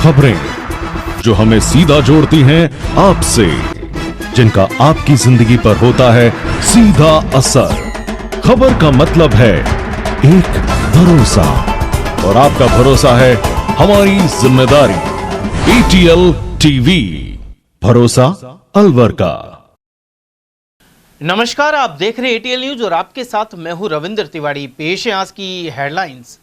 खबरें जो हमें सीधा जोड़ती हैं आपसे, जिनका आपकी जिंदगी पर होता है सीधा असर। खबर का मतलब है एक भरोसा, और आपका भरोसा है हमारी जिम्मेदारी। ATL टीवी, भरोसा अलवर का। नमस्कार, आप देख रहे हैं ATL न्यूज और आपके साथ मैं हूं रविंद्र तिवारी। पेश है आज की हेडलाइंस।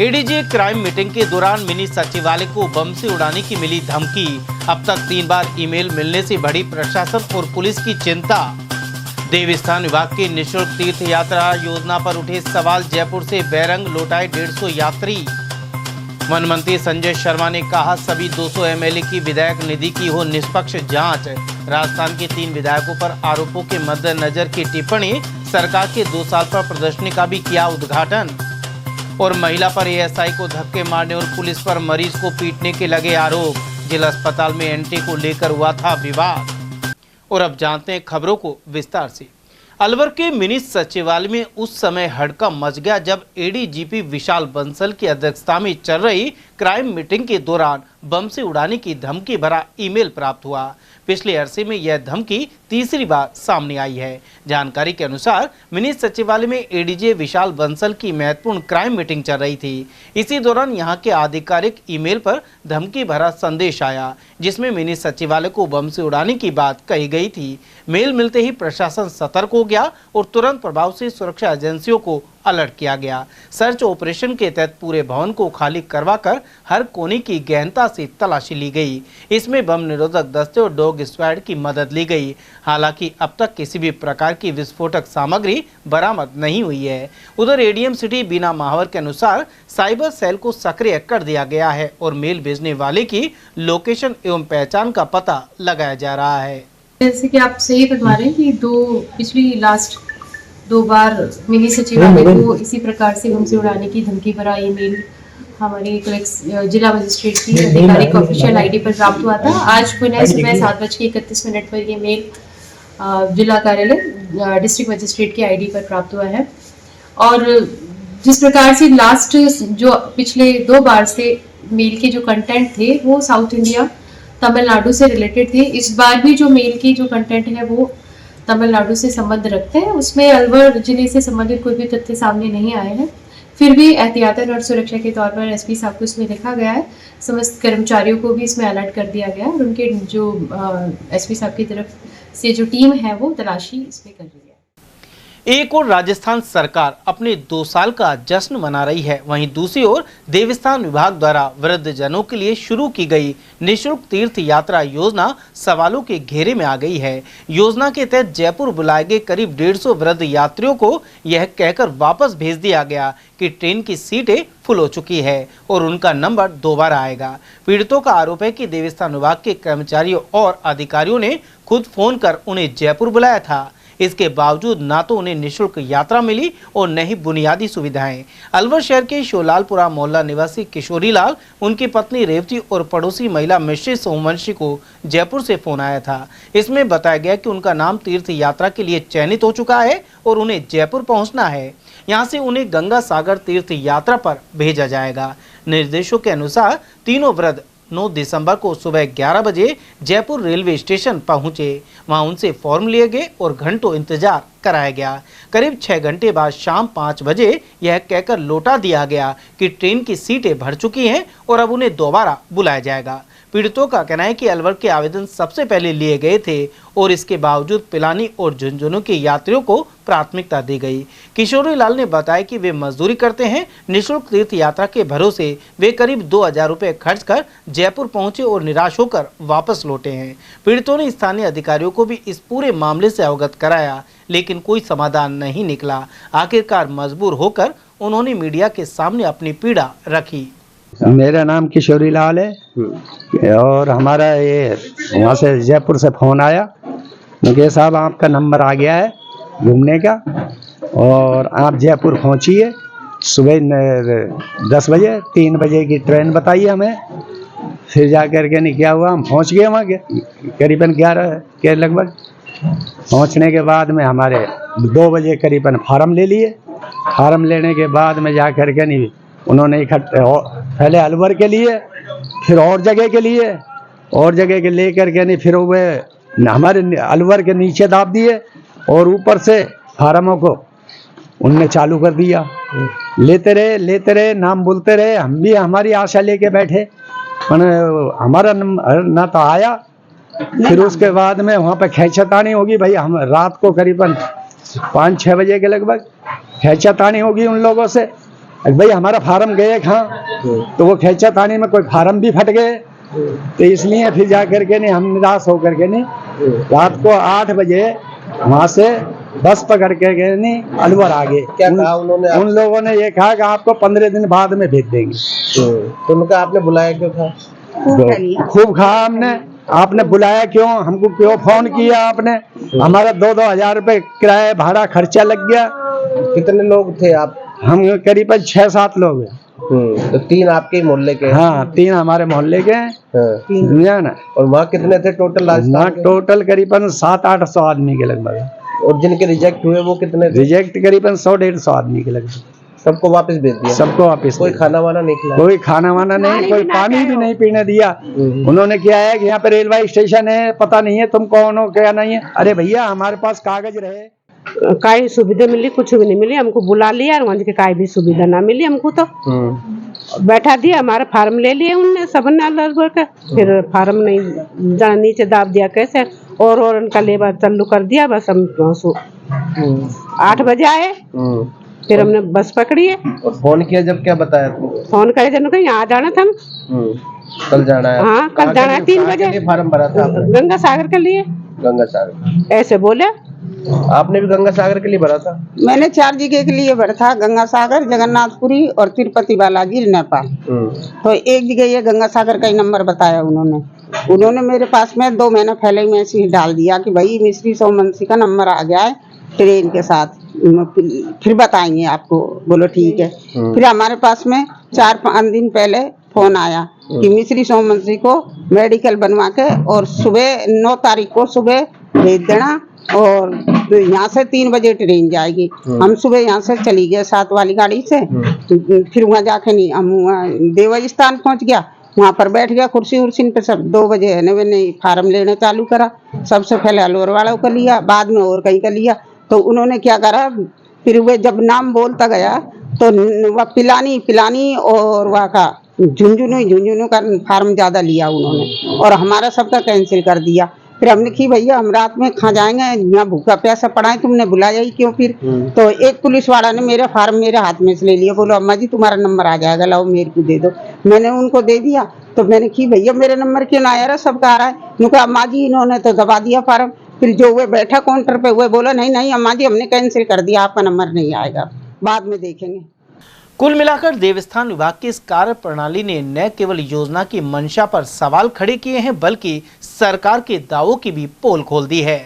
एडीजी क्राइम मीटिंग के दौरान मिनी सचिवालय को बम से उड़ाने की मिली धमकी। अब तक 3 बार ईमेल मिलने से बढ़ी प्रशासन और पुलिस की चिंता। देवस्थान विभाग की निःशुल्क तीर्थ यात्रा योजना पर उठे सवाल। जयपुर से बैरंग लौटाए 150 यात्री। वन मंत्री संजय शर्मा ने कहा सभी 200 MLA की विधायक निधि की हो निष्पक्ष जांच। राजस्थान के 3 विधायकों पर आरोपों के मद्देनजर की टिप्पणी। सरकार के 2 साल पर प्रदर्शनी का भी किया उद्घाटन। और महिला पर ASI को धक्के मारने और पुलिस पर मरीज को पीटने के लगे आरोप। जिला अस्पताल में एंटी को लेकर हुआ था विवाद। और अब जानते हैं खबरों को विस्तार से। अलवर के मिनी सचिवालय में उस समय हड़कंप मच गया जब ADGP विशाल बंसल की अध्यक्षता में चल रही क्राइम मीटिंग के दौरान बम से उड़ाने की धमकी भरा ईमेल प्राप्त हुआ। पिछले अरसे में यह धमकी तीसरी बार सामने आई है। जानकारी के अनुसार मिनी सचिवालय में ADG विशाल बंसल की महत्वपूर्ण क्राइम मीटिंग चल रही थी। इसी दौरान यहां के आधिकारिक ईमेल पर धमकी भरा संदेश आया, जिसमें मिनी सचिवालय को बम से उड़ाने की बात कही गई थी। मेल मिलते ही प्रशासन सतर्क हो गया और तुरंत प्रभाव से सुरक्षा एजेंसियों को अलर्ट किया गया। सर्च ऑपरेशन के तहत पूरे भवन को खाली करवाकर हर कोने की गहनता से तलाशी ली गई। इसमें बम निरोधक दस्ते और डॉग स्क्वाड की मदद ली गई। हालांकि अब तक किसी भी प्रकार की विस्फोटक सामग्री बरामद नहीं हुई है। उधर ADM सिटी बीना महावर के अनुसार साइबर सेल को सक्रिय कर दिया गया है और मेल भेजने वाले की लोकेशन एवं पहचान का पता लगाया जा रहा है। जैसे कि आप सही बता रहे हैं कि पिछली लास्ट 2 बार मिनी सचिवालय को इसी प्रकार से बम से उड़ाने की धमकी भरा ईमेल हमारी जिला मजिस्ट्रेट की आधिकारिक ऑफिशियल ID पर प्राप्त हुआ था। आज पुनः सुबह 7:31 पर ये मेल जिला कार्यालय डिस्ट्रिक्ट मजिस्ट्रेट की ID पर प्राप्त हुआ है। और जिस प्रकार से लास्ट जो पिछले 2 बार से मेल के जो कंटेंट थे वो साउथ इंडिया तमिलनाडु से रिलेटेड थे। इस बार भी जो मेल की जो कंटेंट है वो तमिलनाडु से संबंध रखते हैं। उसमें अलवर जिले से संबंधित कोई भी तथ्य सामने नहीं आए हैं। फिर भी एहतियातन और सुरक्षा के तौर पर SP साहब को इसमें लिखा गया है। समस्त कर्मचारियों को भी इसमें अलर्ट कर दिया गया है और उनके जो SP साहब की तरफ से जो टीम है वो तलाशी इसमें कर रही है। एक और राजस्थान सरकार अपने 2 साल का जश्न मना रही है, वहीं दूसरी ओर देवस्थान विभाग द्वारा वृद्ध जनों के लिए शुरू की गई निःशुल्क तीर्थ यात्रा योजना सवालों के घेरे में आ गई है। योजना के तहत जयपुर बुलाए गए करीब 150 वृद्ध यात्रियों को यह कहकर वापस भेज दिया गया कि ट्रेन की सीटें फुल हो चुकी है और उनका नंबर दोबारा आएगा। पीड़ितों का आरोप है कि देवस्थान विभाग के कर्मचारियों और अधिकारियों ने खुद फोन कर उन्हें जयपुर बुलाया था। इसके बावजूद ना तो उन्हें निःशुल्क यात्रा मिली और न ही बुनियादी सुविधाएं। अलवर शहर के शोलालपुरा मोहल्ला निवासी किशोरी लाल, उनकी पत्नी रेवती और पड़ोसी महिला मिश्री सोमवंशी को जयपुर से फोन आया था। इसमें बताया गया कि उनका नाम तीर्थ यात्रा के लिए चयनित हो चुका है और उन्हें जयपुर पहुंचना है। यहाँ से उन्हें गंगा सागर तीर्थ यात्रा पर भेजा जाएगा। निर्देशों के अनुसार तीनों वृद्ध 9 दिसंबर को सुबह 11 बजे जयपुर रेलवे स्टेशन पहुंचे। वहां उनसे फॉर्म लिए गए और घंटों इंतजार कराया गया। करीब 6 घंटे बाद शाम 5 बजे यह कहकर लौटा दिया गया कि ट्रेन की सीटें भर चुकी हैं और अब उन्हें दोबारा बुलाया जाएगा। पीड़ितों का कहना है कि अलवर के आवेदन सबसे पहले लिए गए थे और इसके बावजूद पिलानी और झुंझुनू के यात्रियों को प्राथमिकता दी गई। किशोरी लाल ने बताया कि वे मजदूरी करते हैं। निःशुल्क तीर्थ यात्रा के भरोसे वे करीब 2000 रुपये खर्च कर जयपुर पहुंचे और निराश होकर वापस लौटे हैं। पीड़ितों ने स्थानीय अधिकारियों को भी इस पूरे मामले से अवगत कराया, लेकिन कोई समाधान नहीं निकला। आखिरकार मजबूर होकर उन्होंने मीडिया के सामने अपनी पीड़ा रखी। मेरा नाम किशोरी लाल है और हमारा ये वहाँ से जयपुर से फ़ोन आया कि साहब आपका नंबर आ गया है घूमने का और आप जयपुर पहुँचिए सुबह 10 बजे 3 बजे की ट्रेन बताइए हमें। फिर जा कर के नहीं क्या हुआ, हम पहुँच गए वहाँ करीबन 11 के लगभग। पहुँचने के बाद में हमारे 2 बजे करीबन फार्म ले लिए। फार्म लेने के बाद में जा कर के नहीं उन्होंने इकट्ठे पहले अलवर के लिए, फिर और जगह के लिए, और जगह के ले कर के नहीं फिर वे हमारे अलवर के नीचे दाब दिए और ऊपर से फार्मों को उनने चालू कर दिया। लेते रहे, नाम बोलते रहे, हम भी हमारी आशा लेके बैठे, हमारा नंबर ना तो आया। फिर उसके बाद में वहाँ पे खींचातानी होगी भाई, हम रात को करीबन 5-6 बजे के लगभग खींचातानी होगी उन लोगों से, भाई हमारा फार्म गए कहाँ, तो वो खींचातानी में कोई फार्म भी फट गए। तो इसलिए फिर जा करके नहीं हम निराश होकर के नहीं रात को 8 बजे वहाँ से बस पकड़ के गए नहीं अलवर आ गए। क्या कहा उन्होंने? उन लोगों ने ये कहा कि आपको 15 दिन बाद में भेज देंगे। तो उनका आपने बुलाया क्यों था? खूब कहा हमने, आपने बुलाया क्यों, हमको क्यों फोन किया आपने, हमारा 2-2 हजार रुपए किराया भाड़ा खर्चा लग गया। कितने लोग थे आप? हम करीबन 6-7 लोग हैं। तो 3 आपके मोहल्ले के? हाँ 3 हमारे मोहल्ले के हैं। समझा ना। और वहाँ कितने थे टोटल? वहाँ टोटल करीबन 700-800 आदमी के लगभग। और जिनके रिजेक्ट हुए वो कितने थे? रिजेक्ट करीबन 100-150 आदमी के लगभग। सबको वापस भेज दिया? सबको वापस। कोई खाना वाना नहीं खिलाया? कोई खाना वाना नहीं, कोई पानी भी नहीं पीने दिया। उन्होंने क्या है कि यहाँ पे रेलवे स्टेशन है, पता नहीं है तुम कौन हो क्या नहीं है। अरे भैया हमारे पास कागज रहे, काई सुविधा मिली, कुछ भी नहीं मिली। हमको बुला लिया और वहाँ के काई भी सुविधा ना मिली हमको, तो बैठा दिया, हमारा फार्म ले लिया उनने सबने अलग का। फिर फार्म नहीं जहाँ नीचे दाब दिया कैसे, और उनका लेबर चालू कर दिया। बस हम 8 बजे आए, फिर हमने बस पकड़ी है। और फोन किया जब क्या बताया तुमको? फोन करे जन को यहाँ जाना था, हम कल जाना है। हाँ कल जाना है 3 बजे। फार्म भरा था आपने? गंगा सागर के लिए। गंगा सागर ऐसे बोले। आपने भी गंगा सागर के लिए भरा था? मैंने 4 जगह के लिए भरा था, गंगा सागर, जगन्नाथपुरी और तिरुपति बालाजी नेपाल। तो एक जगह ये गंगा सागर का ही नंबर बताया उन्होंने मेरे पास में 2 महीना पहले ही मैसेज डाल दिया कि भाई मिस्त्री सोमवंशी का नंबर आ गया है ट्रेन के साथ, फिर बताएंगे आपको। बोलो ठीक है। फिर हमारे पास में 4-5 दिन पहले फोन आया कि मिस्त्री सोमवंशी को मेडिकल बनवा के और सुबह 9 तारीख को सुबह भेज देना, और यहाँ से 3 बजे ट्रेन जाएगी। हम सुबह यहाँ से चली गए 7 वाली गाड़ी से। फिर वहाँ जाके नहीं, हम देवा स्थान पहुँच गया, वहाँ पर बैठ गया कुर्सी उर्सी पे। सब 2 बजे मैंने फार्म लेने चालू करा। सबसे पहले अलवर वालों का लिया, बाद में और कहीं का लिया। तो उन्होंने क्या करा, फिर वे जब नाम बोलता गया तो वह पिलानी और वहाँ का झुंझुनू का फार्म ज्यादा लिया उन्होंने, और हमारा सबका कैंसिल कर दिया। फिर हमने कि भैया हम रात में कहाँ जाएंगे, यहाँ भूखा प्यासा पड़ा है, तुमने बुलाया ही क्यों फिर? तो एक पुलिस वाला ने मेरा फार्म मेरे हाथ में से ले लिया, बोलो अम्मा जी तुम्हारा नंबर आ जाएगा, लाओ मेरे को दे दो। मैंने उनको दे दिया। तो मैंने कि भैया मेरे नंबर क्यों ना आ रहा, सबका आ रहा है। उनका अम्मा जी इन्होंने तो दबा दिया फार्म। फिर जो वो बैठा काउंटर पे वो बोला नहीं अम्मा जी हमने कैंसिल कर दिया, आपका नंबर नहीं आएगा, बाद में देखेंगे। कुल मिलाकर देवस्थान विभाग की इस कार्य प्रणाली ने न केवल योजना की मंशा पर सवाल खड़े किए हैं, बल्कि सरकार के दावों की भी पोल खोल दी है।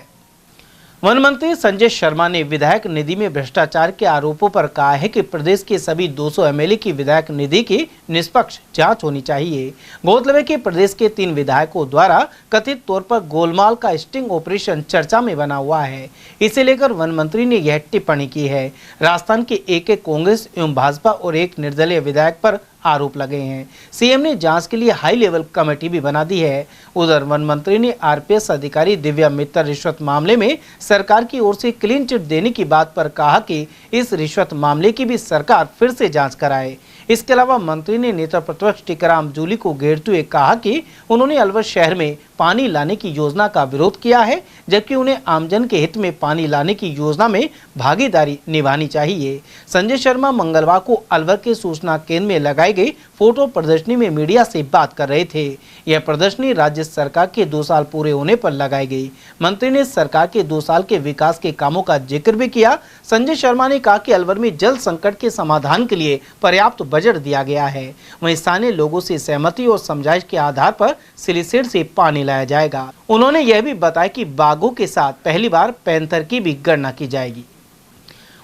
वन मंत्री संजय शर्मा ने विधायक निधि में भ्रष्टाचार के आरोपों पर कहा है कि प्रदेश के सभी 200 एमएलए की विधायक निधि की निष्पक्ष जांच होनी चाहिए। गौरतलब है कि प्रदेश के 3 विधायकों द्वारा कथित तौर पर गोलमाल का स्टिंग ऑपरेशन चर्चा में बना हुआ है। इसे लेकर वन मंत्री ने यह टिप्पणी की है। राजस्थान के एक कांग्रेस एवं भाजपा और एक निर्दलीय विधायक पर आरोप लगे हैं। सीएम ने जांच के लिए हाई लेवल कमेटी भी बना दी है। उधर वन मंत्री ने आरपीएस अधिकारी दिव्या मित्तल रिश्वत मामले में सरकार की ओर से क्लीन चिट देने की बात पर कहा कि इस रिश्वत मामले की भी सरकार फिर से जांच कराए। इसके अलावा मंत्री ने नेता प्रतिपक्ष टीकाराम जूली को घेरते हुए कहा कि उन्होंने अलवर शहर में पानी लाने की योजना का विरोध किया है, जबकि उन्हें आमजन के हित में पानी लाने की योजना में भागीदारी निभानी चाहिए। संजय शर्मा मंगलवार को अलवर के सूचना केंद्र में लगाई गई फोटो प्रदर्शनी में मीडिया से बात कर रहे थे। यह प्रदर्शनी राज्य सरकार के 2 साल पूरे होने पर लगाई गई। मंत्री ने सरकार के 2 साल के विकास के कामों का जिक्र भी किया। संजय शर्मा ने कहा कि अलवर में जल संकट के समाधान के लिए पर्याप्त बजट दिया गया है। वहीं स्थानीय लोगों से सहमति और समझाइश के आधार पर सिलिसेट से पानी लाया जाएगा। उन्होंने यह भी बताया कि बाघों के साथ पहली बार पैंथर की भी गणना की जाएगी।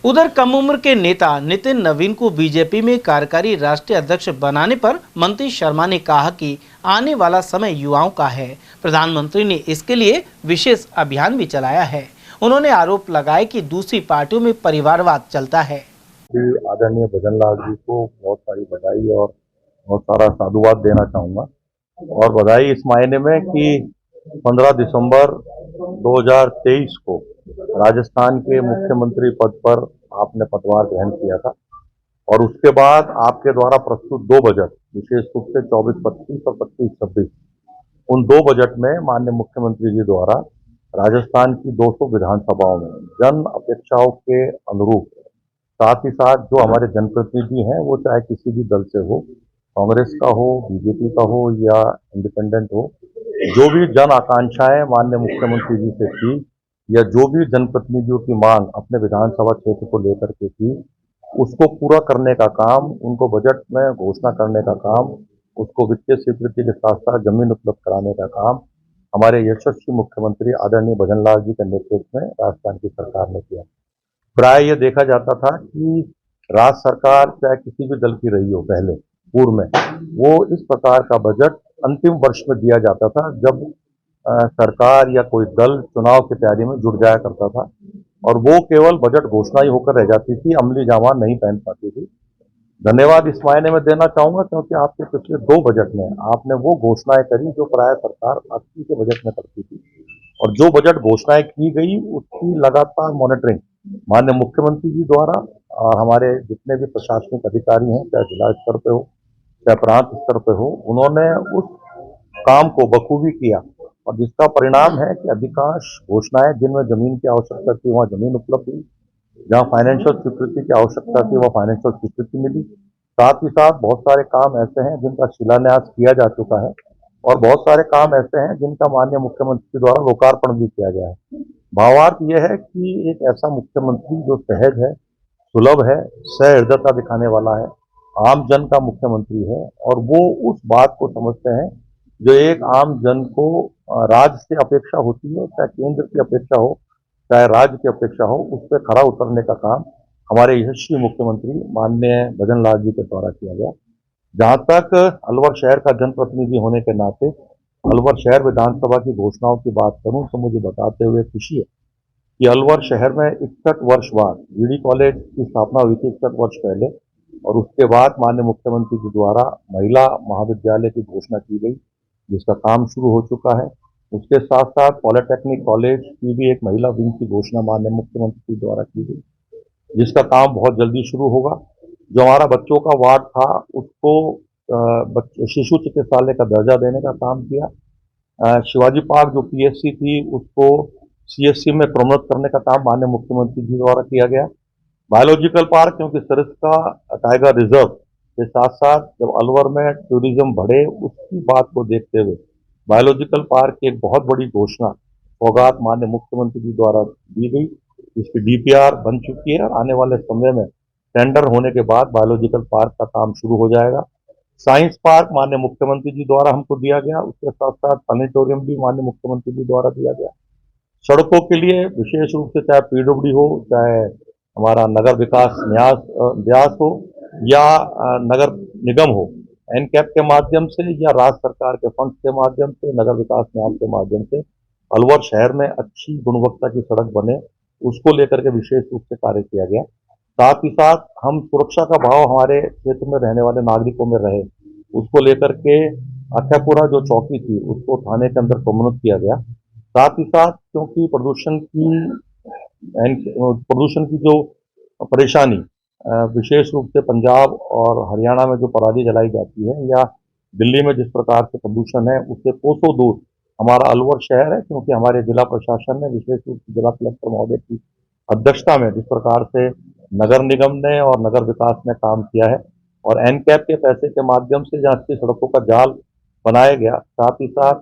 उधर कम उम्र के नेता नितिन नवीन को बीजेपी में कार्यकारी राष्ट्रीय अध्यक्ष बनाने पर मंत्री शर्मा ने कहा कि आने वाला समय युवाओं का है। प्रधानमंत्री ने इसके लिए विशेष अभियान भी चलाया है। उन्होंने आरोप लगाए कि दूसरी पार्टियों में परिवारवाद चलता है। आदरणीय भजन लाल जी को बहुत सारी बधाई और बहुत सारा साधुवाद देना चाहूँगा, और बधाई इस मायने में कि 15 दिसंबर 2023 को राजस्थान के मुख्यमंत्री पद पर आपने पदभार ग्रहण किया था, और उसके बाद आपके द्वारा प्रस्तुत 2 बजट, विशेष रूप से 24-25 और 25-26, उन 2 बजट में माननीय मुख्यमंत्री जी द्वारा राजस्थान की 200 विधानसभाओं में जन अपेक्षाओं के अनुरूप, साथ ही साथ जो हमारे जनप्रतिनिधि हैं वो चाहे किसी भी दल से हो, कांग्रेस का हो, बीजेपी का हो या इंडिपेंडेंट हो, जो भी जन आकांक्षाएं माननीय मुख्यमंत्री जी से थी या जो भी जनप्रतिनिधियों की मांग अपने विधानसभा क्षेत्र को लेकर के थी, उसको पूरा करने का काम, उनको बजट में घोषणा करने का काम, उसको वित्तीय स्वीकृति के साथ साथ जमीन उपलब्ध कराने का काम हमारे यशस्वी मुख्यमंत्री आदरणीय भजन लाल जी के नेतृत्व में राजस्थान की सरकार ने किया। प्राय ये देखा जाता था कि राज्य सरकार चाहे किसी भी दल की रही हो पहले पूर्व में, वो इस प्रकार का बजट अंतिम वर्ष में दिया जाता था जब सरकार या कोई दल चुनाव की तैयारी में जुट जाया करता था, और वो केवल बजट घोषणा ही होकर रह जाती थी, अमली जामा नहीं पहन पाती थी। धन्यवाद इस मायने में देना चाहूंगा क्योंकि आपके पिछले 2 बजट में आपने वो घोषणाएं करी जो प्राय सरकार आपकी के बजट में करती थी, और जो बजट घोषणाएं की गई उसकी लगातार मॉनिटरिंग माननीय मुख्यमंत्री जी द्वारा और हमारे जितने भी प्रशासनिक अधिकारी हैं, चाहे जिला स्तर पे हो चाहे प्रांत स्तर पे हो, उन्होंने उस काम को बखूबी किया, और जिसका परिणाम है कि अधिकांश घोषणाएं जिनमें जमीन की आवश्यकता थी वहाँ जमीन उपलब्ध हुई, जहाँ फाइनेंशियल सिक्योरिटी की आवश्यकता थी वह फाइनेंशियल सिक्योरिटी मिली। साथ ही साथ बहुत सारे काम ऐसे हैं जिनका शिलान्यास किया जा चुका है, और बहुत सारे काम ऐसे हैं जिनका माननीय मुख्यमंत्री द्वारा लोकार्पण भी किया गया है। भावार्थ यह है कि एक ऐसा मुख्यमंत्री जो सहज है, सुलभ है, सहृदयता दिखाने वाला है, आम जन का मुख्यमंत्री है, और वो उस बात को समझते हैं जो एक आम जन को राज्य से अपेक्षा होती है, चाहे केंद्र की अपेक्षा हो चाहे राज्य की अपेक्षा हो, उस पर खरा उतरने का काम हमारे यशस्वी मुख्यमंत्री माननीय भजन लाल जी के द्वारा किया गया। जहां तक अलवर शहर का जनप्रतिनिधि होने के नाते अलवर शहर विधानसभा की घोषणाओं की बात करूं तो मुझे बताते हुए खुशी है कि अलवर शहर में 61 वर्ष बाद बीडी कॉलेज की स्थापना हुई थी 61 वर्ष पहले, और उसके बाद माननीय मुख्यमंत्री जी द्वारा महिला महाविद्यालय की घोषणा की गई जिसका काम शुरू हो चुका है। उसके साथ साथ पॉलिटेक्निक कॉलेज की भी एक महिला विंग की घोषणा माननीय मुख्यमंत्री द्वारा की गई जिसका काम बहुत जल्दी शुरू होगा। जो हमारा बच्चों का वार्ड था उसको शिशु चिकित्सालय का दर्जा देने का काम किया। शिवाजी पार्क जो पीएससी थी उसको सीएससी में प्रोमोट करने का काम माननीय मुख्यमंत्री जी द्वारा किया गया। बायोलॉजिकल पार्क क्योंकि सरिस्का टाइगर रिजर्व के साथ साथ जब अलवर में टूरिज्म बढ़े उसकी बात को देखते हुए बायोलॉजिकल पार्क की एक बहुत बड़ी घोषणा सौगात माननीय मुख्यमंत्री जी द्वारा दी गई, इसकी डीपीआर बन चुकी है और आने वाले समय में टेंडर होने के बाद बायोलॉजिकल पार्क का काम शुरू हो जाएगा। साइंस पार्क माननीय मुख्यमंत्री जी द्वारा हमको दिया गया, उसके साथ साथ प्लानिटोरियम भी माननीय मुख्यमंत्री जी द्वारा दिया गया। सड़कों के लिए विशेष रूप से चाहे पीडब्ल्यूडी हो, चाहे हमारा नगर विकास न्यास हो या नगर निगम हो, एनकैप के माध्यम से या राज्य सरकार के फंड के माध्यम से, नगर विकास न्यास के माध्यम से अलवर शहर में अच्छी गुणवत्ता की सड़क बने, उसको लेकर के विशेष रूप से कार्य किया गया। साथ ही साथ हम सुरक्षा का भाव हमारे क्षेत्र में रहने वाले नागरिकों में रहे, उसको लेकर के अक्षयपुरा जो चौकी थी उसको थाने के अंदर प्रोन्नत किया गया। साथ ही साथ क्योंकि प्रदूषण की जो परेशानी विशेष रूप से पंजाब और हरियाणा में जो पराली जलाई जाती है या दिल्ली में जिस प्रकार से प्रदूषण है उससे कोसों दूर हमारा अलवर शहर है, क्योंकि हमारे जिला प्रशासन ने विशेष रूप से जिला कलेक्टर महोदय की अध्यक्षता में जिस प्रकार से नगर निगम ने और नगर विकास ने काम किया है और एनकैप के पैसे के माध्यम से जहाँ अच्छी सड़कों का जाल बनाया गया, साथ ही साथ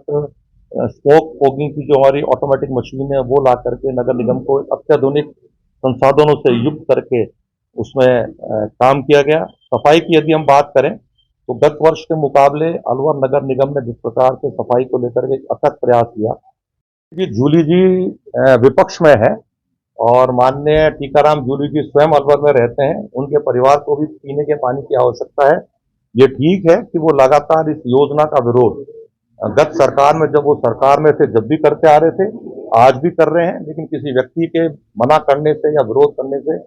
स्मोक फॉगिंग की जो हमारी ऑटोमेटिक मशीन है वो ला करके नगर निगम को अत्याधुनिक संसाधनों से युक्त करके उसमें काम किया गया। सफाई की यदि हम बात करें तो गत वर्ष के मुकाबले अलवर नगर निगम ने जिस प्रकार से सफाई को लेकर के अथक प्रयास किया कि जूली जी विपक्ष में है और माननीय टीकाराम जूली जी स्वयं अलवर में रहते हैं, उनके परिवार को भी पीने के पानी की आवश्यकता है। ये ठीक है कि वो लगातार इस योजना का विरोध गत सरकार में जब वो सरकार में थे जब भी करते आ रहे थे, आज भी कर रहे हैं, लेकिन किसी व्यक्ति के मना करने से या विरोध करने से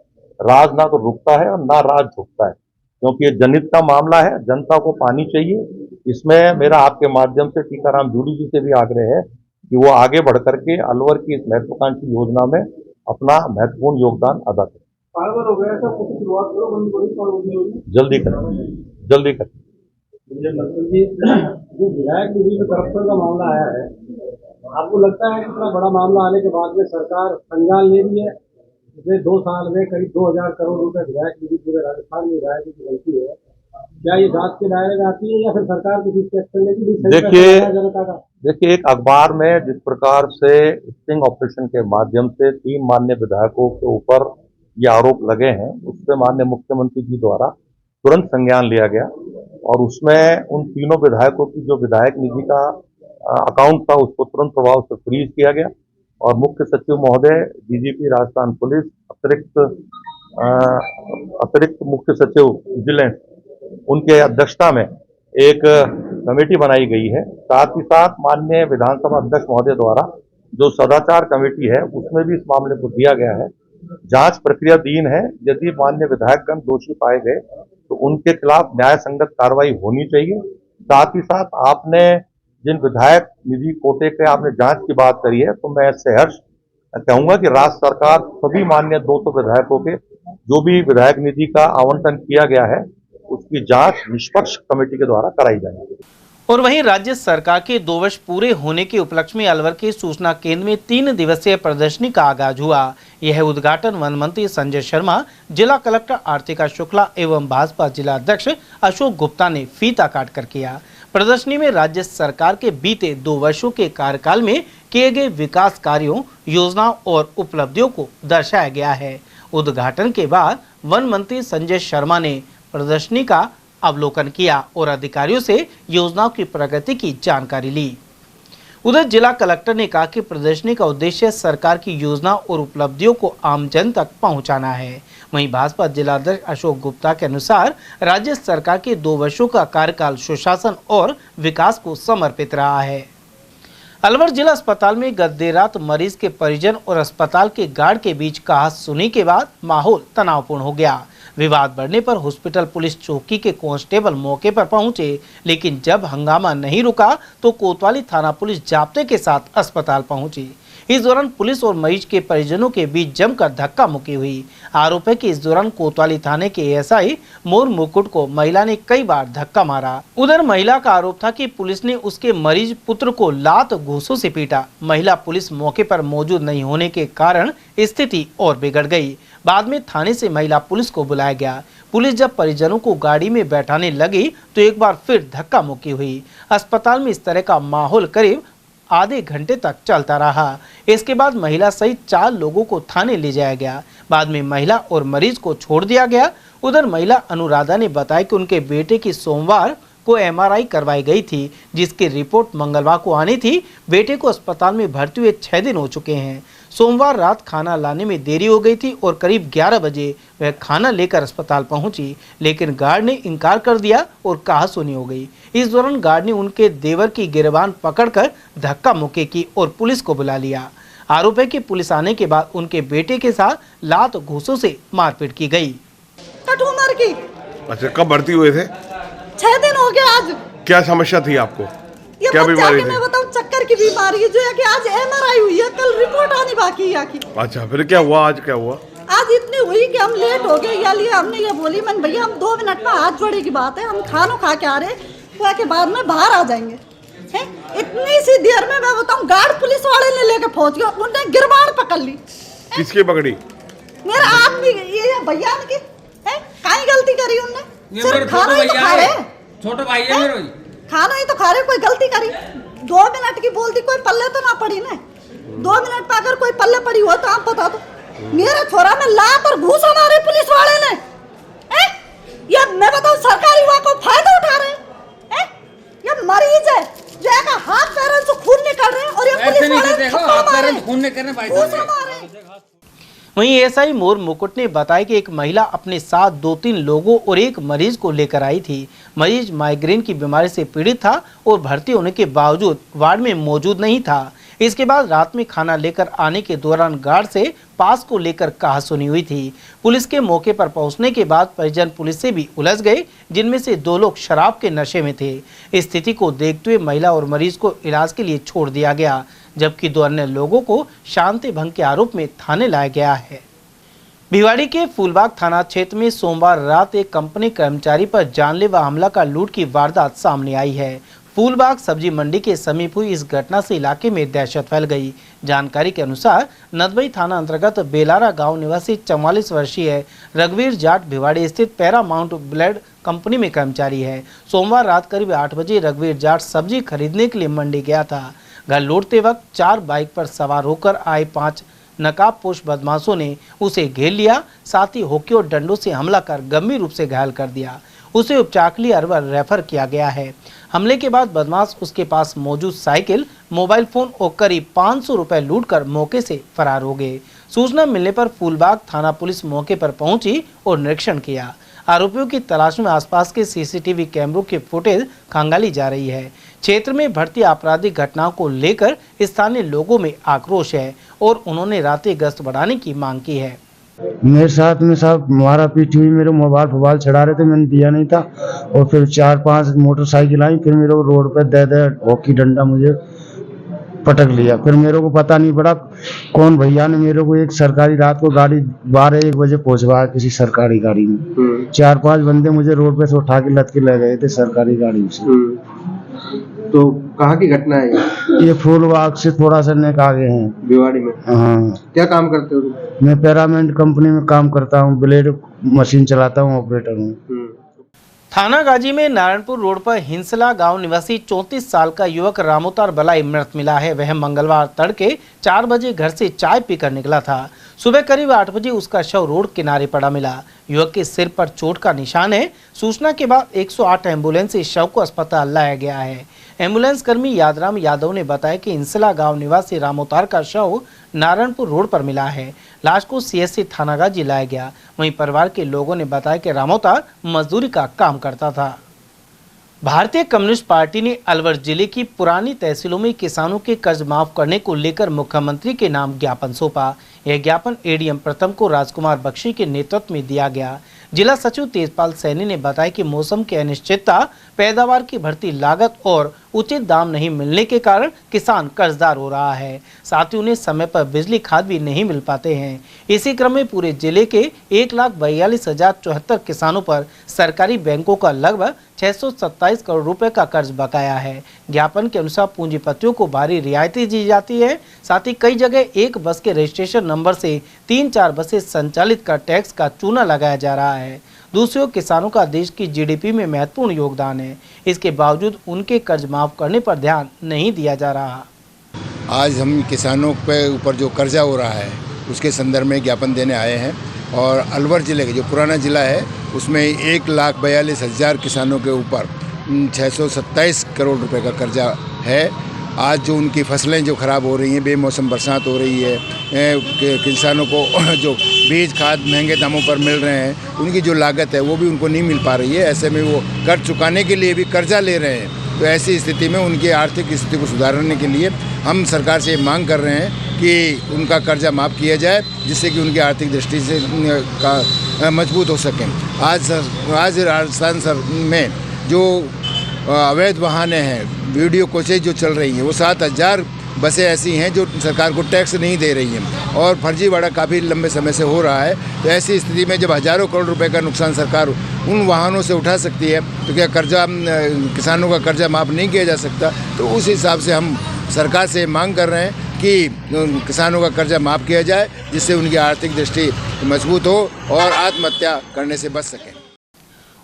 राज ना तो रुकता है और ना राज झुकता है, क्योंकि ये जनहित का मामला है, जनता को पानी चाहिए। इसमें मेरा आपके माध्यम से टीकाराम जूली जी से भी आग्रह है कि वो आगे बढ़ करके अलवर की इस महत्वाकांक्षी योजना में अपना महत्वपूर्ण योगदान अदा करें। जल्दी करें। जो विधायक निधि में करप्शन का मामला आया है, आपको लगता है इतना बड़ा मामला आने के बाद में सरकार संज्ञान ले रही है? पिछले 2 साल में करीब 2000 करोड़ रुपए विधायक निधि पूरे राजस्थान में विधायक की गलती है, क्या ये जांच के दायरे में आती है या फिर सरकार किसी एक्शन लेगी? देखिए एक अखबार में जिस प्रकार से स्टिंग ऑपरेशन के माध्यम से 3 माननीय विधायकों के ऊपर ये आरोप लगे हैं, उससे माननीय मुख्यमंत्री जी द्वारा तुरंत संज्ञान लिया गया और उसमें उन तीनों विधायकों की जो विधायक निधि का अकाउंट था उसको तुरंत प्रभाव से फ्रीज किया गया और मुख्य सचिव महोदय, डीजीपी राजस्थान पुलिस, अतिरिक्त मुख्य सचिव विजिलेंस, उनके अध्यक्षता में एक कमेटी बनाई गई है। साथ ही साथ माननीय विधानसभा अध्यक्ष महोदय द्वारा जो सदाचार कमेटी है उसमें भी इस मामले को दिया गया है। जांच प्रक्रियाधीन है। यदि माननीय विधायकगण दोषी पाए गए तो उनके खिलाफ न्याय संगत कार्रवाई होनी चाहिए। साथ ही साथ आपने जिन विधायक निधि कोटे के आपने जांच की बात करी है, तो मैं इससे हर्ष कहूंगा कि राज्य सरकार सभी माननीय 200 विधायकों के जो भी विधायक निधि का आवंटन किया गया है उसकी जांच निष्पक्ष कमेटी के द्वारा कराई जाएगी। और वहीं राज्य सरकार के 2 वर्ष पूरे होने के उपलक्ष्य में अलवर के सूचना केंद्र में 3 दिवसीय प्रदर्शनी का आगाज हुआ। यह उद्घाटन वन मंत्री संजय शर्मा, जिला कलेक्टर आरतिका शुक्ला एवं भाजपा जिला अध्यक्ष अशोक गुप्ता ने फीता काट कर किया। प्रदर्शनी में राज्य सरकार के बीते 2 वर्षों के कार्यकाल में किए गए विकास कार्यों, योजनाओं और उपलब्धियों को दर्शाया गया है। उद्घाटन के बाद वन मंत्री संजय शर्मा ने प्रदर्शनी का अवलोकन किया और अधिकारियों से योजनाओं की प्रगति की जानकारी ली। उधर जिला कलेक्टर ने कहा कि प्रदर्शनी का उद्देश्य सरकार की योजनाओं और उपलब्धियों को आमजन तक पहुंचाना है। वहीं भाजपा जिला अध्यक्ष अशोक गुप्ता के अनुसार राज्य सरकार के 2 वर्षों का कार्यकाल सुशासन और विकास को समर्पित रहा है। अलवर जिला अस्पताल में गत देर रात मरीज के परिजन और अस्पताल के गार्ड के बीच कहा-सुनी के बाद माहौल तनावपूर्ण हो गया। विवाद बढ़ने पर हॉस्पिटल पुलिस चौकी के कांस्टेबल मौके पर पहुंचे, लेकिन जब हंगामा नहीं रुका तो कोतवाली थाना पुलिस जाब्ते के साथ अस्पताल पहुंची। इस दौरान पुलिस और मरीज के परिजनों के बीच जमकर धक्का मुक्की हुई। आरोप है कि इस दौरान कोतवाली थाने के एएसआई मोर मुकुट को महिला ने कई बार धक्का मारा। उधर महिला का आरोप था कि पुलिस ने उसके मरीज पुत्र को लात घूंसों से पीटा। महिला पुलिस मौके पर मौजूद नहीं होने के कारण स्थिति और बिगड़ गई। बाद में थाने से महिला पुलिस को बुलाया गया। पुलिस जब परिजनों को गाड़ी में बैठाने लगी तो एक बार फिर धक्का मुक्की हुई। अस्पताल में इस तरह का माहौल करीब आधे घंटे तक चलता रहा। इसके बाद महिला सहित 4 लोगों को थाने ले जाया गया। बाद में महिला और मरीज को छोड़ दिया गया। उधर महिला अनुराधा ने बताया कि उनके बेटे की सोमवार को एमआरआई करवाई गई थी, जिसकी रिपोर्ट मंगलवार को आनी थी। बेटे को अस्पताल में भर्ती हुए 6 दिन हो चुके हैं। सोमवार रात खाना लाने में देरी हो गई थी और करीब 11 बजे वह खाना लेकर अस्पताल पहुंची, लेकिन गार्ड ने इनकार कर दिया और कहा-सुनी हो गई। इस दौरान गार्ड ने उनके देवर की गिरबान पकड़कर धक्का मुक्की की और पुलिस को बुला लिया। आरोप है कि पुलिस आने के बाद उनके बेटे के साथ लात घूंसों से मारपीट की गई। अच्छा, कब भर्ती हुए थे? 6 दिन हो गया। आज क्या समस्या थी आपको? ये क्या बीमारी थी? मैं बताऊं, चक्कर की बीमारी जो है कि आज एमआरआई हुई है, कल रिपोर्ट आनी बाकी है की। अच्छा, फिर क्या हुआ? आज क्या हुआ? आज इतनी हुई कि हम लेट हो गए। हमने ये बोली, मन भैया हम 2 मिनट में हाथ जोड़े की बात है, हम खाना खा के आ रहे, हुआ के बाद में बाहर आ जाएंगे। इतनी सी देर में मैं बताऊं गार्ड पुलिस वाले ने लेके पहुंच गया, उन्होंने गिरबान पकड़ ली। किसकी पकड़ी? मेरा आदमी, ये भैया की काई गलती करी उनने? सिर्फ खाना ही तो खा रहे, छोटा भाई है मेरा, खाना ही तो खा रहे, कोई गलती करी? 2 मिनट की बोलती, कोई पल्ले तो ना पड़ी ना। 2 मिनट पर अगर कोई पल्ले पड़ी हो तो आप बता दो। मेरा छोरा में लात और घूसा मारे पुलिस वाले ने। ये मैं बताऊं सरकारी हुआ को फायदा उठा रहे हैं। ये मरीज है जो का हाथ पैरों से खून निकल रहे हैं और ये पुलिस वाले देखो हाथ पैरों से खून निकल रहे भाई। वहीं एएसआई मोर मुकुट ने बताया कि एक महिला अपने साथ 2-3 लोगों और एक मरीज को लेकर आई थी। मरीज माइग्रेन की बीमारी से पीड़ित था और भर्ती होने के बावजूद वार्ड में मौजूद नहीं था। इसके बाद रात में खाना लेकर आने के दौरान गार्ड से पास को लेकर कहासुनी हुई थी। पुलिस के मौके पर पहुंचने के बाद परिजन पुलिस से भी उलझ गए, जिनमें से 2 लोग शराब के नशे में थे। स्थिति को देखते हुए महिला और मरीज को इलाज के लिए छोड़ दिया गया, जबकि 2 अन्य लोगों को शांति भंग के आरोप में थाने लाया गया है। भिवाड़ी के फूलबाग थाना क्षेत्र में सोमवार रात एक कंपनी कर्मचारी पर जानलेवा हमला का लूट की वारदात सामने आई है। फूलबाग सब्जी मंडी के समीप हुई इस घटना से इलाके में दहशत फैल गई। जानकारी के अनुसार नदबई थाना अंतर्गत बेलारा गांव निवासी 44 वर्षीय रघुवीर जाट भिवाड़ी स्थित पैरामाउंट ब्लेड कंपनी में कर्मचारी है। सोमवार रात करीब 8 बजे रघुवीर जाट सब्जी खरीदने के लिए मंडी गया था। घर लौटते वक्त 4 बाइक पर सवार होकर आए 5 नकाबपोश बदमाशों ने उसे घेर लिया, साथ ही होकी और डंडों से हमला कर गंभीर रूप से घायल कर दिया। उसे उपचार के लिए अरवल रेफर किया गया है। हमले के बाद बदमाश उसके पास मौजूद साइकिल, मोबाइल फोन और करीब 500 रुपए लूटकर मौके से फरार हो गए। सूचना मिलने पर फूलबाग थाना पुलिस मौके पर पहुंची और निरीक्षण किया। आरोपियों की तलाश में आसपास के सीसीटीवी कैमरों की फुटेज खंगाली जा रही है। क्षेत्र में बढ़ती आपराधिक घटनाओं को लेकर स्थानीय लोगों में आक्रोश है और उन्होंने रात्रि गश्त बढ़ाने की मांग की है। मेरे साथ में साहब मारा पीटी हुई, मेरे मोबाइल चढ़ा रहे थे, मैंने दिया नहीं था और फिर 4-5 मोटरसाइकिल आई, फिर मेरे को रोड पे दे हॉकी डंडा मुझे पटक लिया। फिर मेरे को पता नहीं पड़ा कौन भैया ने मेरे को एक सरकारी रात को गाड़ी 12-1 बजे पहुंचवाया किसी सरकारी गाड़ी में। 4-5 बंदे मुझे रोड पे से उठा के लद के ले गए थे सरकारी गाड़ी से। तो कहाँ की घटना है ये फूलबाग से थोड़ा सा नेक आगे हैं, भिवाड़ी में। हाँ। क्या काम करते हो तुम? मैं पैरामेंट कंपनी में काम करता हूँ, ब्लेड मशीन चलाता हूँ, ऑपरेटर हूँ। थाना गाजी में नारायणपुर रोड पर हिंसला गांव निवासी 34 साल का युवक रामोतार बलाई मृत मिला है। वह मंगलवार तड़के 4 बजे घर से चाय पीकर निकला था। सुबह करीब 8 बजे उसका शव रोड किनारे पड़ा मिला। युवक के सिर पर चोट का निशान है। सूचना के बाद 108 एम्बुलेंस से शव को अस्पताल लाया गया है। एम्बुलेंस कर्मी यादराम यादव ने बताया कि हिंसला गांव निवासी रामोतार का शव नारायणपुर रोड पर मिला है। लाश को सीएससी थाना गाजी लाया गया। वहीं परिवार के लोगों ने बताया कि रामोतार मजदूरी का काम करता था। भारतीय कम्युनिस्ट पार्टी ने अलवर जिले की पुरानी तहसीलों में किसानों के कर्ज माफ करने को लेकर मुख्यमंत्री के नाम ज्ञापन सौंपा। यह ज्ञापन एडीएम प्रथम को राजकुमार बख्शी के नेतृत्व में दिया गया। जिला सचिव तेजपाल सैनी ने बताया कि मौसम की अनिश्चितता, पैदावार की बढ़ती लागत और उचित दाम नहीं मिलने के कारण किसान कर्जदार हो रहा है। साथ ही उन्हें समय पर बिजली खाद भी नहीं मिल पाते हैं। इसी क्रम में पूरे जिले के 1,42,074 किसानों पर सरकारी बैंकों का लगभग 627 करोड़ रुपए का कर्ज बकाया है। ज्ञापन के अनुसार पूंजीपतियों को भारी रियायतें दी जाती है। साथ ही कई जगह एक बस के रजिस्ट्रेशन नंबर से 3-4 बसें संचालित कर टैक्स का चूना लगाया जा रहा है। दूसरी ओर किसानों का देश की जीडीपी में महत्वपूर्ण योगदान है। इसके बावजूद उनके कर्ज माफ करने पर ध्यान नहीं दिया जा रहा। आज हम किसानों के ऊपर जो कर्जा हो रहा है उसके संदर्भ में ज्ञापन देने आए हैं और अलवर जिले के जो पुराना जिला है उसमें 1,42,000 किसानों के ऊपर 627 करोड़ रुपए का कर्जा है। आज जो उनकी फसलें जो ख़राब हो रही हैं, बेमौसम बरसात हो रही है, किसानों को जो बीज खाद महंगे दामों पर मिल रहे हैं, उनकी जो लागत है वो भी उनको नहीं मिल पा रही है। ऐसे में वो कर्ज चुकाने के लिए भी कर्जा ले रहे हैं। तो ऐसी स्थिति में उनकी आर्थिक स्थिति को सुधारने के लिए हम सरकार से मांग कर रहे हैं कि उनका कर्जा माफ़ किया जाए, जिससे कि उनकी आर्थिक दृष्टि से का मजबूत हो सकें। आज राजस्थान में जो अवैध वाहने हैं, वीडियो कोचेज जो चल रही हैं, वो 7,000 बसें ऐसी हैं जो सरकार को टैक्स नहीं दे रही हैं और फर्जीवाड़ा काफ़ी लंबे समय से हो रहा है। तो ऐसी स्थिति में जब हज़ारों करोड़ रुपए का नुकसान सरकार उन वाहनों से उठा सकती है, तो क्या कर्जा किसानों का कर्जा माफ़ नहीं किया जा सकता? तो उस हिसाब से हम सरकार से मांग कर रहे हैं कि किसानों का कर्जा माफ़ किया जाए, जिससे उनकी आर्थिक दृष्टि मजबूत हो और आत्महत्या करने से बच सकें।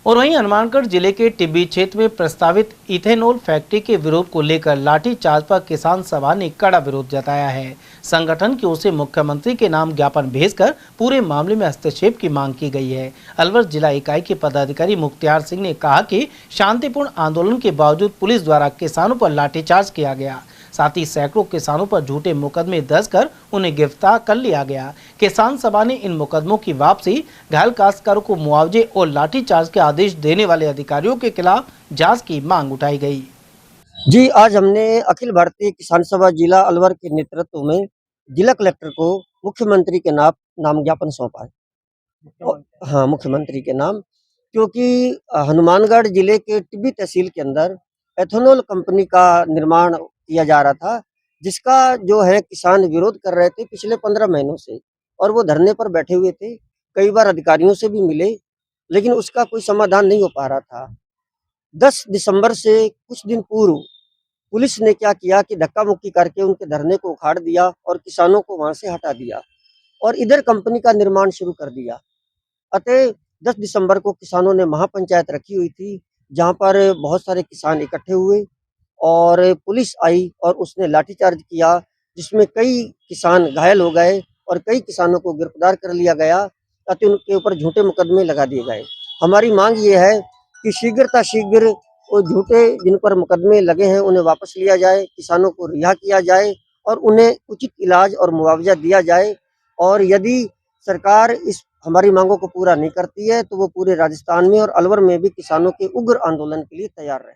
और वहीं हनुमानगढ़ जिले के टिब्बी क्षेत्र में प्रस्तावित इथेनॉल फैक्ट्री के विरोध को लेकर लाठीचार्ज पर किसान सभा ने कड़ा विरोध जताया है। संगठन की ओर से मुख्यमंत्री के नाम ज्ञापन भेजकर पूरे मामले में हस्तक्षेप की मांग की गई है। अलवर जिला इकाई के पदाधिकारी मुख्तियार सिंह ने कहा कि शांतिपूर्ण आंदोलन के बावजूद पुलिस द्वारा किसानों पर लाठीचार्ज किया गया। साथ ही सैकड़ों किसानों पर झूठे मुकदमे दर्ज कर उन्हें गिरफ्तार कर लिया गया। किसान सभा ने इन मुकदमों की वापसी, घायल काश्तकारों को मुआवजे और लाठीचार्ज के आदेश देने वाले अधिकारियों के खिलाफ जांच की मांग उठाई गई। जी, आज हमने अखिल भारतीय किसान सभा जिला अलवर के नेतृत्व में जिला कलेक्टर को मुख्यमंत्री के नाम ज्ञापन सौंपा है। हाँ, मुख्यमंत्री के नाम, क्योंकि हनुमानगढ़ जिले के टिब्बी तहसील के अंदर एथेनॉल कंपनी का निर्माण किया जा रहा था, जिसका जो है किसान विरोध कर रहे थे पिछले 15 महीनों से, और वो धरने पर बैठे हुए थे। कई बार अधिकारियों से भी मिले, लेकिन उसका कोई समाधान नहीं हो पा रहा था। 10 दिसंबर से कुछ दिन पूर्व पुलिस ने क्या किया कि धक्का मुक्की करके उनके धरने को उखाड़ दिया और किसानों को वहां से हटा दिया और इधर कंपनी का निर्माण शुरू कर दिया। अतः 10 दिसंबर को किसानों ने महापंचायत रखी हुई थी, जहां पर बहुत सारे किसान इकट्ठे हुए और पुलिस आई और उसने लाठीचार्ज किया, जिसमें कई किसान घायल हो गए और कई किसानों को गिरफ्तार कर लिया गया, ताकि उनके ऊपर झूठे मुकदमे लगा दिए गए। हमारी मांग ये है कि शीघ्र वो झूठे जिन पर मुकदमे लगे हैं उन्हें वापस लिया जाए, किसानों को रिहा किया जाए और उन्हें उचित इलाज और मुआवजा दिया जाए। और यदि सरकार इस हमारी मांगों को पूरा नहीं करती है तो वो पूरे राजस्थान में और अलवर में भी किसानों के उग्र आंदोलन के लिए तैयार रहे।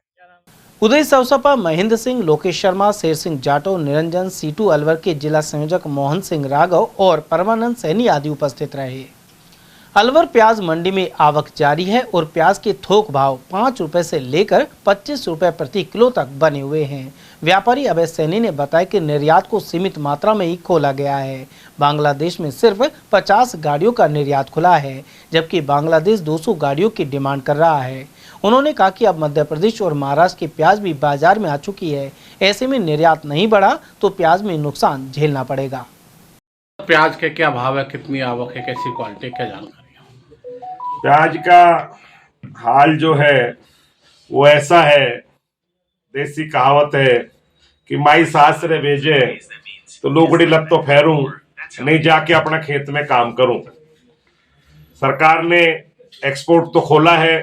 उदय अवसर पर महेंद्र सिंह, लोकेश शर्मा, शेर सिंह जाटव, निरंजन, सीटू अलवर के जिला संयोजक मोहन सिंह राघव और परमानंद सैनी आदि उपस्थित रहे। अलवर प्याज मंडी में आवक जारी है और प्याज के थोक भाव 5 रुपए से लेकर 25 रुपए प्रति किलो तक बने हुए हैं। व्यापारी अभय सैनी ने बताया कि निर्यात को सीमित मात्रा में ही खोला गया है। बांग्लादेश में सिर्फ 50 गाड़ियों का निर्यात खुला है, जबकि बांग्लादेश 200 गाड़ियों की डिमांड कर रहा है। उन्होंने कहा कि अब मध्य प्रदेश और महाराष्ट्र की प्याज भी बाजार में आ चुकी है। ऐसे में निर्यात नहीं बढ़ा तो प्याज में नुकसान झेलना पड़ेगा। प्याज के क्या भाव है, कितनी आवक है, कैसी क्वालिटी, क्या जानकारी? प्याज का हाल जो है वो ऐसा है, देसी कहावत है कि माई सास रे भेजे तो लुगड़ी लत तो फेरूं, नहीं जाके अपना खेत में काम करूं। सरकार ने एक्सपोर्ट तो खोला है,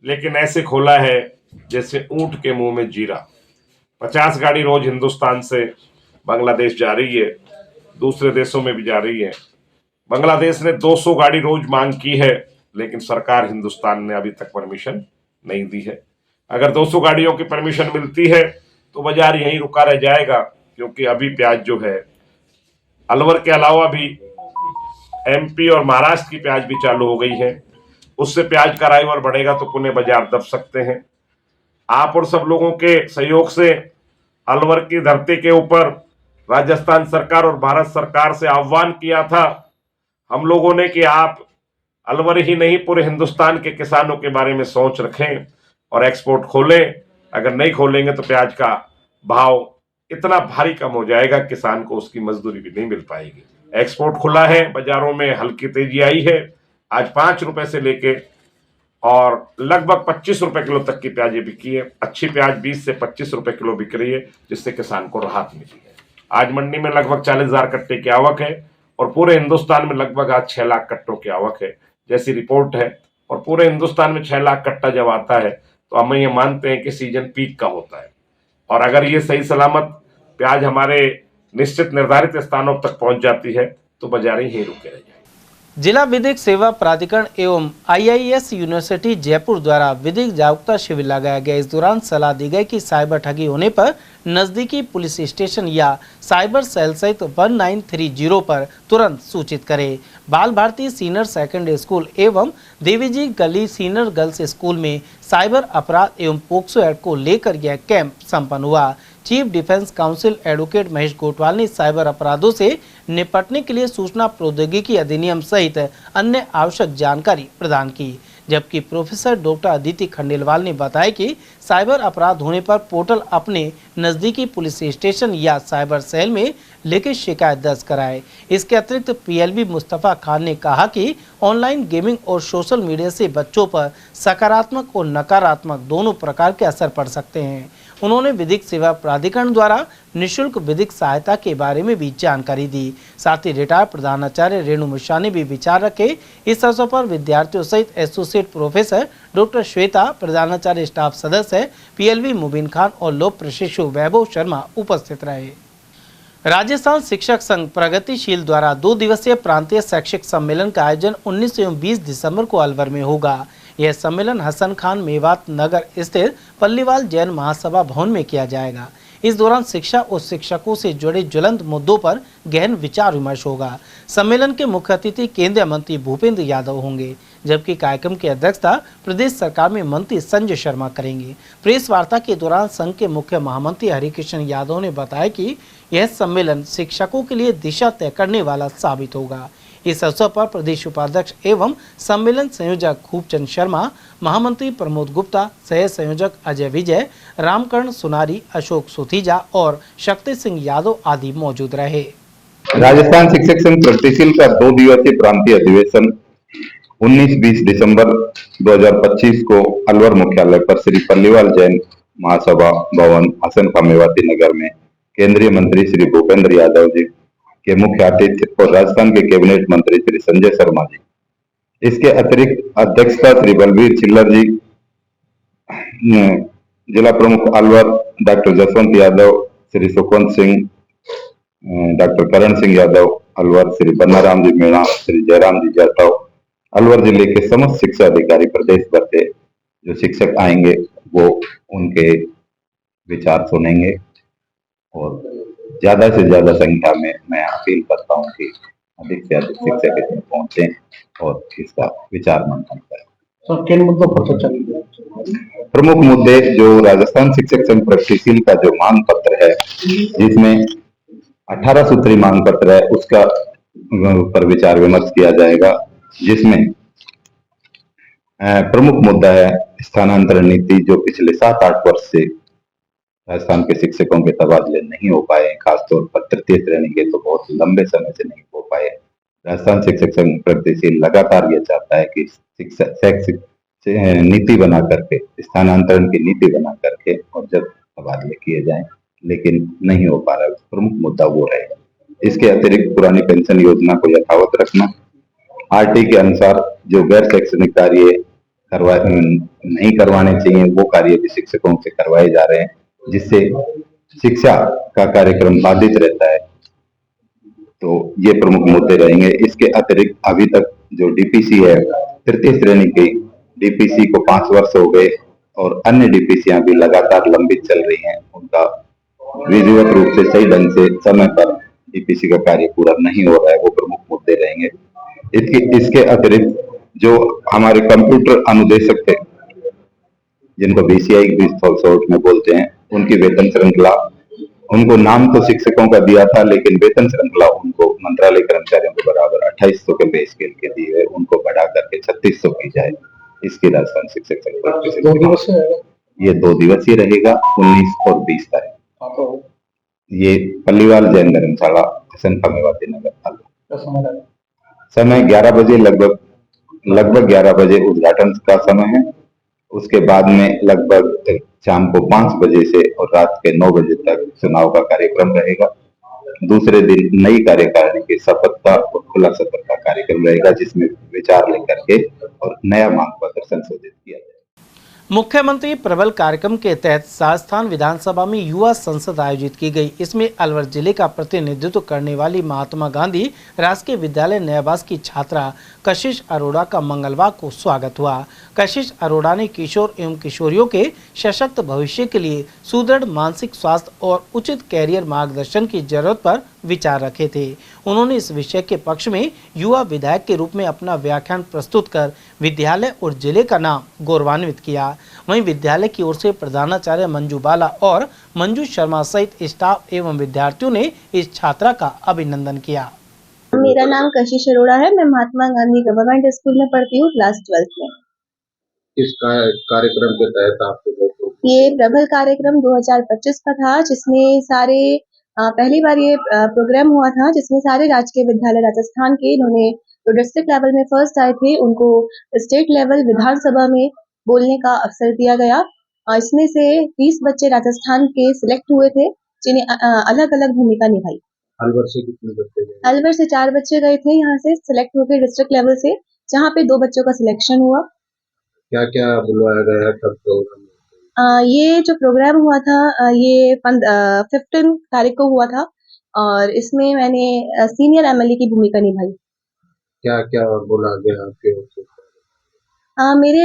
लेकिन ऐसे खोला है जैसे ऊंट के मुंह में जीरा। 50 गाड़ी रोज हिंदुस्तान से बांग्लादेश जा रही है, दूसरे देशों में भी जा रही है। बांग्लादेश ने 200 गाड़ी रोज मांग की है, लेकिन सरकार हिंदुस्तान ने अभी तक परमिशन नहीं दी है। अगर 200 गाड़ियों की परमिशन मिलती है तो बाजार यहीं रुका रह जाएगा, क्योंकि अभी प्याज जो है अलवर के अलावा भी एमपी और महाराष्ट्र की प्याज भी चालू हो गई है। उससे प्याज का अराइवल बढ़ेगा तो पुणे बाजार दब सकते हैं। आप और सब लोगों के सहयोग से अलवर की धरती के ऊपर राजस्थान सरकार और भारत सरकार से आह्वान किया था हम लोगों ने कि आप अलवर ही नहीं पूरे हिंदुस्तान के किसानों के बारे में सोच रखें और एक्सपोर्ट खोलें। अगर नहीं खोलेंगे तो प्याज का भाव इतना भारी कम हो जाएगा, किसान को उसकी मजदूरी भी नहीं मिल पाएगी। एक्सपोर्ट खुला है, बाजारों में हल्की तेजी आई है। आज 5 रुपए से लेके और लगभग 25 रुपए किलो तक की प्याजें बिकी है। अच्छी प्याज 20 से 25 रुपए किलो बिक रही है, जिससे किसान को राहत मिली है। आज मंडी में लगभग 40,000 कट्टे की आवक है और पूरे हिंदुस्तान में लगभग आज 6 लाख कट्टों की आवक है जैसी रिपोर्ट है। और पूरे हिंदुस्तान में 6 लाख कट्टा जब आता है तो हम ये मानते हैं कि सीजन पीक का होता है। और अगर ये सही सलामत प्याज हमारे निश्चित निर्धारित स्थानों तक पहुंच जाती है तो बाजार ही रुके रह जाए। जिला विधिक सेवा प्राधिकरण एवं IIS यूनिवर्सिटी जयपुर द्वारा विधिक जागरूकता शिविर लगाया गया। इस दौरान सलाह दी गई कि साइबर ठगी होने पर नजदीकी पुलिस स्टेशन या साइबर सेल सहित 1930 पर तुरंत सूचित करें। बाल भारती सीनियर सेकेंडरी स्कूल एवं देवीजी गली सीनियर गर्ल्स स्कूल में साइबर अपराध एवं पोक्सो एक्ट को लेकर यह कैंप संपन्न हुआ। Chief defence council advocate Mahesh Gotwal ने साइबर अपराधों से निपटने के लिए सूचना प्रौद्योगिकी अधिनियम सहित अन्य आवश्यक जानकारी प्रदान की, जबकि प्रोफेसर डॉक्टर अदिति खंडेलवाल ने बताया कि साइबर अपराध होने पर पोर्टल अपने नजदीकी पुलिस स्टेशन या साइबर सेल में लिखित शिकायत दर्ज कराए। इसके अतिरिक्त PLB मुस्तफा खान ने कहा कि ऑनलाइन गेमिंग और सोशल मीडिया से बच्चों पर सकारात्मक और नकारात्मक दोनों प्रकार के असर पड़ सकते हैं। उन्होंने विधिक सेवा प्राधिकरण द्वारा निःशुल्क विधिक सहायता के बारे में भी जानकारी दी। साथ ही रिटायर्ड प्रधानाचार्य रेणु मिश्रा ने भी विचार रखे। इस अवसर पर विद्यार्थियों सहित एसोसिएट प्रोफेसर डॉक्टर श्वेता, प्रधानाचार्य स्टाफ सदस्य PLV मुबीन खान और लोक प्रशिक्षु वैभव शर्मा उपस्थित रहे। राजस्थान शिक्षक संघ प्रगतिशील द्वारा 2 दिवसीय प्रांतीय शैक्षिक सम्मेलन का आयोजन 19 एवं 20 दिसंबर को अलवर में होगा। यह सम्मेलन हसन खान मेवात नगर स्थित पल्लीवाल जैन महासभा भवन में किया जाएगा। इस दौरान शिक्षा और शिक्षकों से जुड़े ज्वलंत मुद्दों पर गहन विचार विमर्श होगा। सम्मेलन के मुख्य अतिथि केंद्रीय मंत्री भूपेंद्र यादव होंगे, जबकि कार्यक्रम की अध्यक्षता प्रदेश सरकार में मंत्री संजय शर्मा करेंगे। प्रेस वार्ता के दौरान संघ के मुख्य महामंत्री हरिकृष्ण यादव ने बताया कि यह सम्मेलन शिक्षकों के लिए दिशा तय करने वाला साबित होगा। इस अवसर पर प्रदेश उपाध्यक्ष एवं सम्मेलन संयोजक खूबचंद शर्मा, महामंत्री प्रमोद गुप्ता, सह संयोजक अजय विजय, रामकर्ण सुनारी, अशोक सुथीजा और शक्ति सिंह यादव आदि मौजूद रहे। राजस्थान शिक्षक संघ प्रगतिशील का 2 दिवसीय प्रांतीय अधिवेशन 19-20 दिसंबर 2025 को अलवर मुख्यालय पर श्री पल्लीवाल जैन महासभा भवन हसन खां मेवाती नगर में केंद्रीय मंत्री श्री भूपेंद्र यादव जी के मुख्य आतिथ्य और राजस्थान के कैबिनेट मंत्री श्री संजय शर्मा जी, इसके अतिरिक्त अध्यक्षता श्री बलबीर चिल्लर जी, जिला प्रमुख अलवर डॉक्टर जसवंत यादव, श्री सुखवंत सिंह, डॉक्टर करण सिंह यादव अलवर, श्री बन्नाराम जी मीणा, श्री जयराम जी जाटव, अलवर जिले के समस्त शिक्षा अधिकारी प्रदेश भर के जो शिक्षक आएंगे वो उनके विचार सुनेंगे और ज्यादा से ज्यादा संख्या में मैं अपील करता हूं कि अधिक से अधिक शिक्षक इसमें पहुंचे और इसका विचार मंथन करें। सर, किन मुद्दों पर चर्चा की? प्रमुख मुद्दे जो राजस्थान शिक्षक संघ प्रगतिशील का जो मांग पत्र है, जिसमें 18 सूत्री मांग पत्र है, उसका पर विचार विमर्श किया जाएगा, जिसमें प्रमुख मुद्दा है स्थानांतरण नीति, जो पिछले 7-8 वर्ष से राजस्थान के शिक्षकों के तबादले नहीं हो पाए, खासतौर पर तृतीय श्रेणी के तो बहुत लंबे समय से नहीं हो पाए। राजस्थान शिक्षक संघ प्रगतिशील लगातार ये चाहता है कि शैक्षिक नीति बना करके, स्थानांतरण की नीति बना करके और जब तबादले किए जाएं, लेकिन नहीं हो पा रहा है। प्रमुख मुद्दा वो रहेगा। इसके अतिरिक्त पुरानी पेंशन योजना को यथावत रखना, RT के अनुसार जो गैर शैक्षणिक कार्य नहीं करवाने चाहिए वो कार्य भी शिक्षकों से करवाए जा रहे हैं, जिससे शिक्षा का कार्यक्रम बाधित रहता है। तो ये प्रमुख मुद्दे रहेंगे। इसके अतिरिक्त अभी तक जो DPC है, तृतीय श्रेणी की DPC को 5 वर्ष हो गए और अन्य DPCयां भी लगातार लंबित चल रही हैं। उनका विधिवत रूप से सही ढंग से समय पर DPC का कार्य पूरा नहीं हो रहा है, वो प्रमुख मुद्दे रहेंगे। इसके अतिरिक्त जो हमारे कंप्यूटर अनुदेशक थे, जिनको BCI भी शॉर्ट में बोलते हैं, उनकी वेतन श्रृंखला, उनको नाम तो शिक्षकों का दिया था, लेकिन वेतन श्रृंखला उनको मंत्रालय कर्मचारियों के बराबर 2800 के पे स्केल के दिए हुए, उनको बढ़ा करके 3600 की जाए। इसकी राजस्थान शिक्षक संघ ये 2 दिवसीय रहेगा, 19 और 20 तारीख। ये पल्लीवाल जैन धर्मशाला हसन खां मेवाती नगर। समय 11 बजे, लगभग 11 बजे उद्घाटन का समय है। उसके बाद में लगभग शाम को 5 बजे से और रात के 9 बजे तक चुनाव का कार्यक्रम रहेगा। दूसरे दिन नई कार्यकारिणी की शपथ का और खुला सत्र का कार्यक्रम रहेगा, जिसमें विचार लेकर के और नया मांग पत्र संशोधित किया जाएगा। मुख्यमंत्री प्रबल कार्यक्रम के तहत राजस्थान विधानसभा में युवा संसद आयोजित की गई। इसमें अलवर जिले का प्रतिनिधित्व करने वाली महात्मा गांधी राजकीय विद्यालय नयाबास की छात्रा कशिश अरोड़ा का मंगलवार को स्वागत हुआ। कशिश अरोड़ा ने किशोर एवं किशोरियों के सशक्त भविष्य के लिए सुदृढ़ मानसिक स्वास्थ्य और उचित कैरियर मार्गदर्शन की जरूरत पर विचार रखे थे। उन्होंने इस विषय के पक्ष में युवा विधायक के रूप में अपना व्याख्यान प्रस्तुत कर विद्यालय और जिले का नाम गौरवान्वित किया। वहीं विद्यालय की ओर से प्रधानाचार्य मंजू बाला और मंजू शर्मा सहित स्टाफ एवं विद्यार्थियों ने इस छात्रा का अभिनंदन किया। मेरा नाम कशिश अरोड़ा है। मैं महात्मा गांधी गवर्नमेंट स्कूल में पढ़ती हूँ, क्लास 12 में। इस कार्यक्रम के तहत आपको ये प्रबल कार्यक्रम 2025 का था, जिसमें सारे पहली बार ये प्रोग्राम हुआ था, जिसमें सारे राजकीय विद्यालय राजस्थान के, इन्होंने जो डिस्ट्रिक्ट लेवल में फर्स्ट आए थे उनको स्टेट लेवल विधानसभा में बोलने का अवसर दिया गया। इसमें से 30 बच्चे राजस्थान के सिलेक्ट हुए थे, जिन्हें अलग अलग भूमिका निभाई। अलवर से कितने बच्चे गए? अलवर से 4 बच्चे गए थे यहाँ से सिलेक्ट होकर डिस्ट्रिक्ट लेवल से, जहाँ पे 2 बच्चों का सिलेक्शन हुआ। क्या क्या बुलवाया गया है, कब प्रोग्राम? ये जो प्रोग्राम हुआ था ये 15 तारीख को हुआ था और इसमें मैंने सीनियर एमएलए की भूमिका निभाई। क्या क्या बोला गया आपके ओर से? मेरे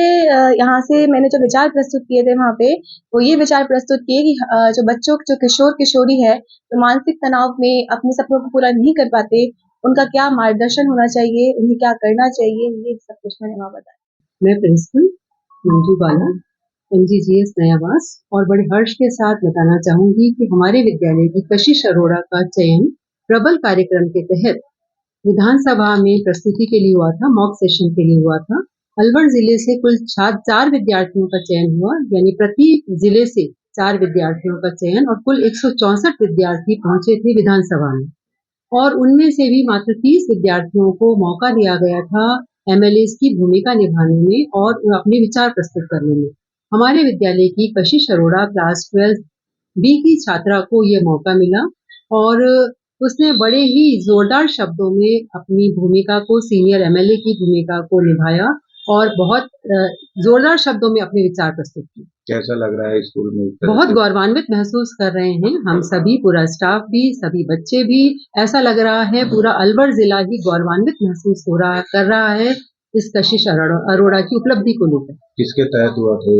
यहाँ से मैंने जो विचार प्रस्तुत किए थे वहाँ पे, वो ये विचार प्रस्तुत किए कि जो बच्चों जो किशोर किशोरी है जो मानसिक तनाव में अपने सपनों को पूरा नहीं कर पाते, उनका क्या मार्गदर्शन होना चाहिए, उन्हें क्या करना चाहिए, ये सब कुछ मैंने वहाँ बताया। मैं प्रिंसिपल मंजू बाला MGGS नयावास और बड़े हर्ष के साथ बताना चाहूंगी कि हमारे विद्यालय की कशिश अरोड़ा का चयन प्रबल कार्यक्रम के तहत विधानसभा में प्रस्तुति के लिए हुआ था, मॉक सेशन के लिए हुआ था। अलवर जिले से कुल 4 विद्यार्थियों का चयन हुआ, यानी प्रति जिले से 4 विद्यार्थियों का चयन और कुल 164 विद्यार्थी पहुंचे थे विधानसभा में और उनमें से भी मात्र 30 विद्यार्थियों को मौका दिया गया था MLAs की भूमिका निभाने में और अपने विचार प्रस्तुत करने में। हमारे विद्यालय की कशिश अरोड़ा क्लास 12 B की छात्रा को ये मौका मिला और उसने बड़े ही जोरदार शब्दों में अपनी भूमिका को, सीनियर MLA की भूमिका को निभाया और बहुत जोरदार शब्दों में अपने विचार प्रस्तुत किए। कैसा लग रहा है स्कूल में? बहुत गौरवान्वित महसूस कर रहे हैं हम सभी, पूरा स्टाफ भी, सभी बच्चे भी। ऐसा लग रहा है पूरा अलवर जिला ही गौरवान्वित महसूस कर रहा है इस कशिश अरोड़ा की उपलब्धि को लेकर। किसके तहत हुआ था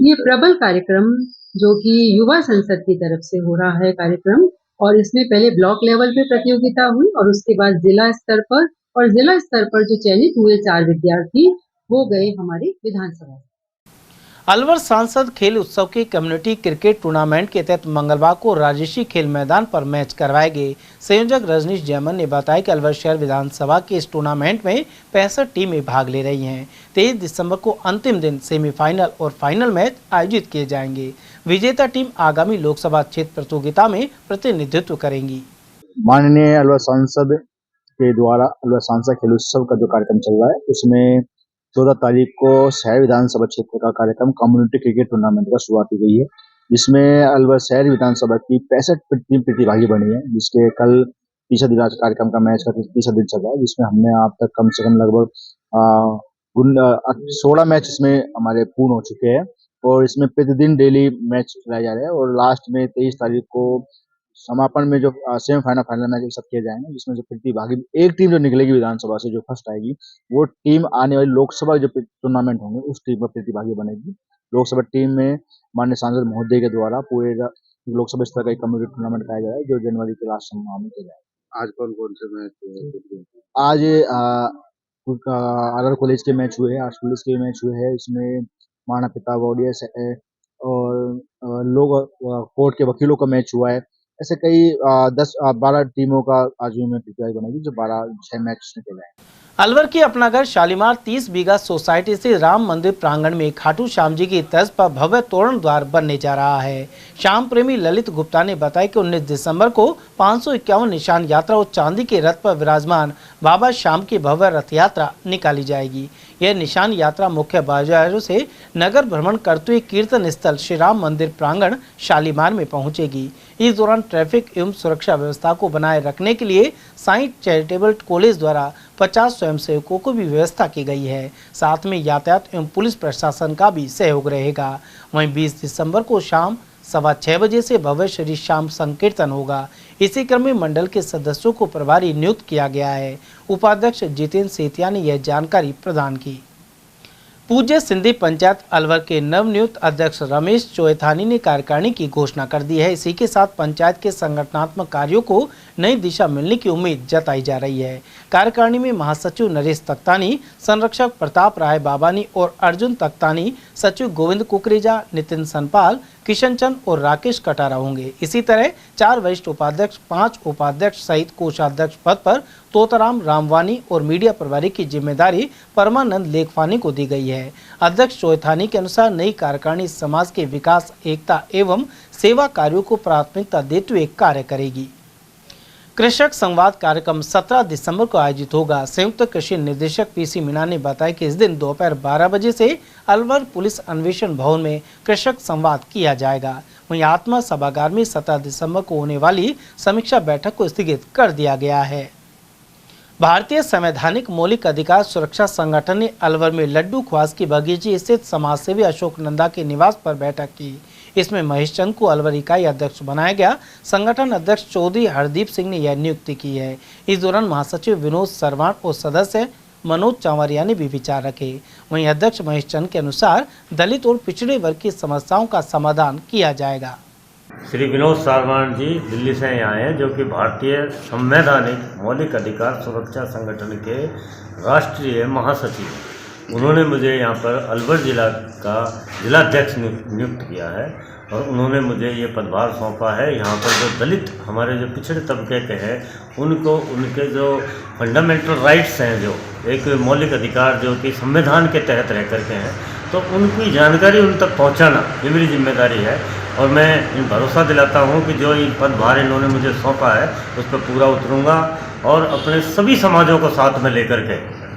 ये प्रबल कार्यक्रम जो कि युवा संसद की तरफ से हो रहा है कार्यक्रम, और इसमें पहले ब्लॉक लेवल पे प्रतियोगिता हुई और उसके बाद जिला स्तर पर, और जिला स्तर पर जो चयनित हुए 4 विद्यार्थी वो गए हमारे विधानसभा। अलवर सांसद खेल उत्सव के कम्युनिटी क्रिकेट टूर्नामेंट के तहत मंगलवार को राजर्षि खेल मैदान पर मैच करवाए गए। संयोजक रजनीश जैमन ने बताया कि अलवर शहर विधानसभा के इस टूर्नामेंट में 65 टीमें भाग ले रही हैं। 23 दिसंबर को अंतिम दिन सेमीफाइनल और फाइनल मैच आयोजित किए जाएंगे। विजेता टीम आगामी लोकसभा क्षेत्र प्रतियोगिता में प्रतिनिधित्व करेंगी। माननीय अलवर सांसद के द्वारा अलवर सांसद खेल उत्सव का जो कार्यक्रम चल रहा है उसमें 14 तारीख को शहर विधानसभा क्षेत्र का कार्यक्रम कम्युनिटी क्रिकेट टूर्नामेंट का शुरुआत की गई है, जिसमें अलवर शहर विधानसभा की 65 टीम प्रतिभागी बनी है, जिसके कल तीसरा दिन आज कार्यक्रम का मैच का तीसरा दिन चल रहा है, जिसमें हमने अब तक कम से कम लगभग 16 मैच इसमें हमारे पूर्ण हो चुके हैं और इसमें प्रतिदिन डेली मैच खिलाए जा रहे हैं और लास्ट में 23 तारीख को समापन में जो सेमीफाइनल फाइनल मैच एक साथ किए जाएंगे, जिसमें जो प्रतिभागी एक टीम जो निकलेगी विधानसभा से जो फर्स्ट आएगी वो टीम आने वाली लोकसभा जो टूर्नामेंट होंगे उस टीम में प्रतिभागी बनेगी। लोकसभा टीम में माननीय सांसद महोदय के द्वारा पूरे लोकसभा स्तर का कम्युनिटी टूर्नामेंट कराया जाए जो जनवरी के लास्ट माह में किया जाएगा। आज कौन कौन से मैच? आज अलवर कॉलेज के मैच हुए हैं, आर्ट्स कॉलेज के मैच हुए हैं, इसमें महाराणा प्रताप वारियर और लोग कोर्ट के वकीलों का मैच हुआ है। ऐसे कई 10-12 टीमों का आज में प्रतियोगिता बनेगी जो 6 मैच में खेले हैं। अलवर की अपना घर शालीमार 30 बीघा सोसाइटी से राम मंदिर प्रांगण में खाटू श्याम जी की तर्ज पर भव्य तोरण द्वार बनने जा रहा है। श्याम प्रेमी ललित गुप्ता ने बताया कि 19 दिसंबर को 551 निशान यात्रा और चांदी के रथ पर विराजमान बाबा श्याम की भव्य रथ यात्रा निकाली जाएगी। यह निशान यात्रा मुख्य बाजारों से नगर भ्रमण करते हुए कीर्तन स्थल श्री राम मंदिर प्रांगण शालीमार में पहुंचेगी। इस दौरान ट्रैफिक एवं सुरक्षा व्यवस्था को बनाए रखने के लिए साइंट चैरिटेबल कॉलेज द्वारा 50 स्वयंसेवकों को भी व्यवस्था की गई है। साथ में यातायात एवं पुलिस प्रशासन का भी सहयोग रहेगा। वहीं 20 दिसंबर को शाम 6:15 बजे से भव्य श्री श्याम संकीर्तन होगा। इसी क्रम में मंडल के सदस्यों को प्रभारी नियुक्त किया गया है। उपाध्यक्ष जितेंद्र सेतिया ने यह जानकारी प्रदान की। पूज्य सिंधी पंचायत अलवर के नवनियुक्त अध्यक्ष रमेश चोएथानी ने कार्यकारिणी की घोषणा कर दी है। इसी के साथ पंचायत के संगठनात्मक कार्यों को नई दिशा मिलने की उम्मीद जताई जा रही है। कार्यकारिणी में महासचिव नरेश तख्तानी, संरक्षक प्रताप राय बाबानी और अर्जुन तख्तानी, सचिव गोविंद कुकरेजा, नितिन सनपाल, किशन चंद और राकेश कटारा होंगे। इसी तरह 4 वरिष्ठ उपाध्यक्ष, 5 उपाध्यक्ष सहित कोषाध्यक्ष पद पर तोताराम रामवानी और मीडिया प्रभारी की जिम्मेदारी परमानंद लेखवानी को दी गई है। अध्यक्ष चोएथानी के अनुसार नई कार्यकारिणी समाज के विकास, एकता एवं सेवा कार्यों को प्राथमिकता देते हुए कार्य करेगी। कृषक संवाद कार्यक्रम 17 दिसंबर को आयोजित होगा। संयुक्त कृषि निदेशक पीसी मीणा ने बताया कि इस दिन दोपहर 12 बजे से अलवर पुलिस अन्वेषण भवन में कृषक संवाद किया जाएगा। वहीं आत्मा सभागार में 17 दिसंबर को होने वाली समीक्षा बैठक को स्थगित कर दिया गया है। भारतीय संवैधानिक मौलिक अधिकार सुरक्षा संगठन ने अलवर में लड्डू ख्वास की बगीची स्थित समाजसेवी अशोक नंदा के निवास पर बैठक की। इसमें महेश चंद को अलवर इकाई अध्यक्ष बनाया गया। संगठन अध्यक्ष चौधरी हरदीप सिंह ने यह नियुक्ति की है। इस दौरान महासचिव विनोद सरवाण और सदस्य मनोज चावरिया ने भी विचार रखे। वहीं अध्यक्ष महेश चंद के अनुसार दलित और पिछड़े वर्ग की समस्याओं का समाधान किया जाएगा। श्री विनोद सरवाण जी दिल्ली से आए हैं, जो कि भारतीय संवैधानिक मौलिक अधिकार सुरक्षा संगठन के राष्ट्रीय महासचिव हैं। उन्होंने मुझे यहाँ पर अलवर जिला का जिलाध्यक्ष नियुक्त किया है और उन्होंने मुझे ये पदभार सौंपा है। यहाँ पर जो दलित हमारे जो पिछड़े तबके के हैं उनको उनके जो फंडामेंटल राइट्स हैं, जो एक मौलिक अधिकार जो कि संविधान के तहत रह करके हैं, तो उनकी जानकारी उन तक पहुँचाना ये मेरी जिम्मेदारी है। और मैं इन भरोसा दिलाता हूँ कि जो ये पदभार इन्होंने मुझे सौंपा है उस पर पूरा उतरूँगा और अपने सभी समाजों को साथ में लेकर के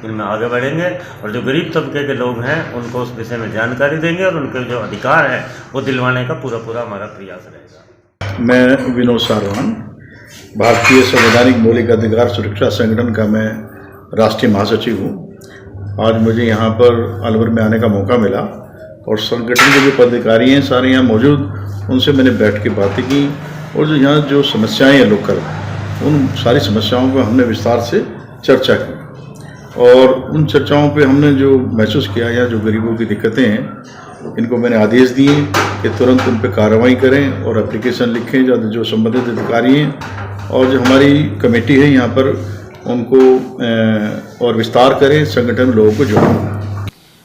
इनमें आगे बढ़ेंगे और जो गरीब तबके के लोग हैं उनको उस विषय में जानकारी देंगे और उनके जो अधिकार हैं वो दिलवाने का पूरा हमारा प्रयास रहेगा। मैं विनोद सरवाण, भारतीय संवैधानिक मौलिक अधिकार सुरक्षा संगठन का मैं राष्ट्रीय महासचिव हूँ। आज मुझे यहाँ पर अलवर में आने का मौका मिला और संगठन के जो पदाधिकारी हैं सारे यहाँ मौजूद, उनसे मैंने बैठ के बातें की और जो यहाँ जो समस्याएँ हैं लोकल, उन सारी समस्याओं पर हमने विस्तार से चर्चा की और उन चर्चाओं पे हमने जो महसूस किया या जो गरीबों की दिक्कतें हैं इनको मैंने आदेश दिए कि तुरंत उन पर कार्रवाई करें और एप्लीकेशन लिखें जो संबंधित अधिकारी हैं और जो हमारी कमेटी है यहाँ पर उनको और विस्तार करें, संगठन में लोगों को जोड़ें।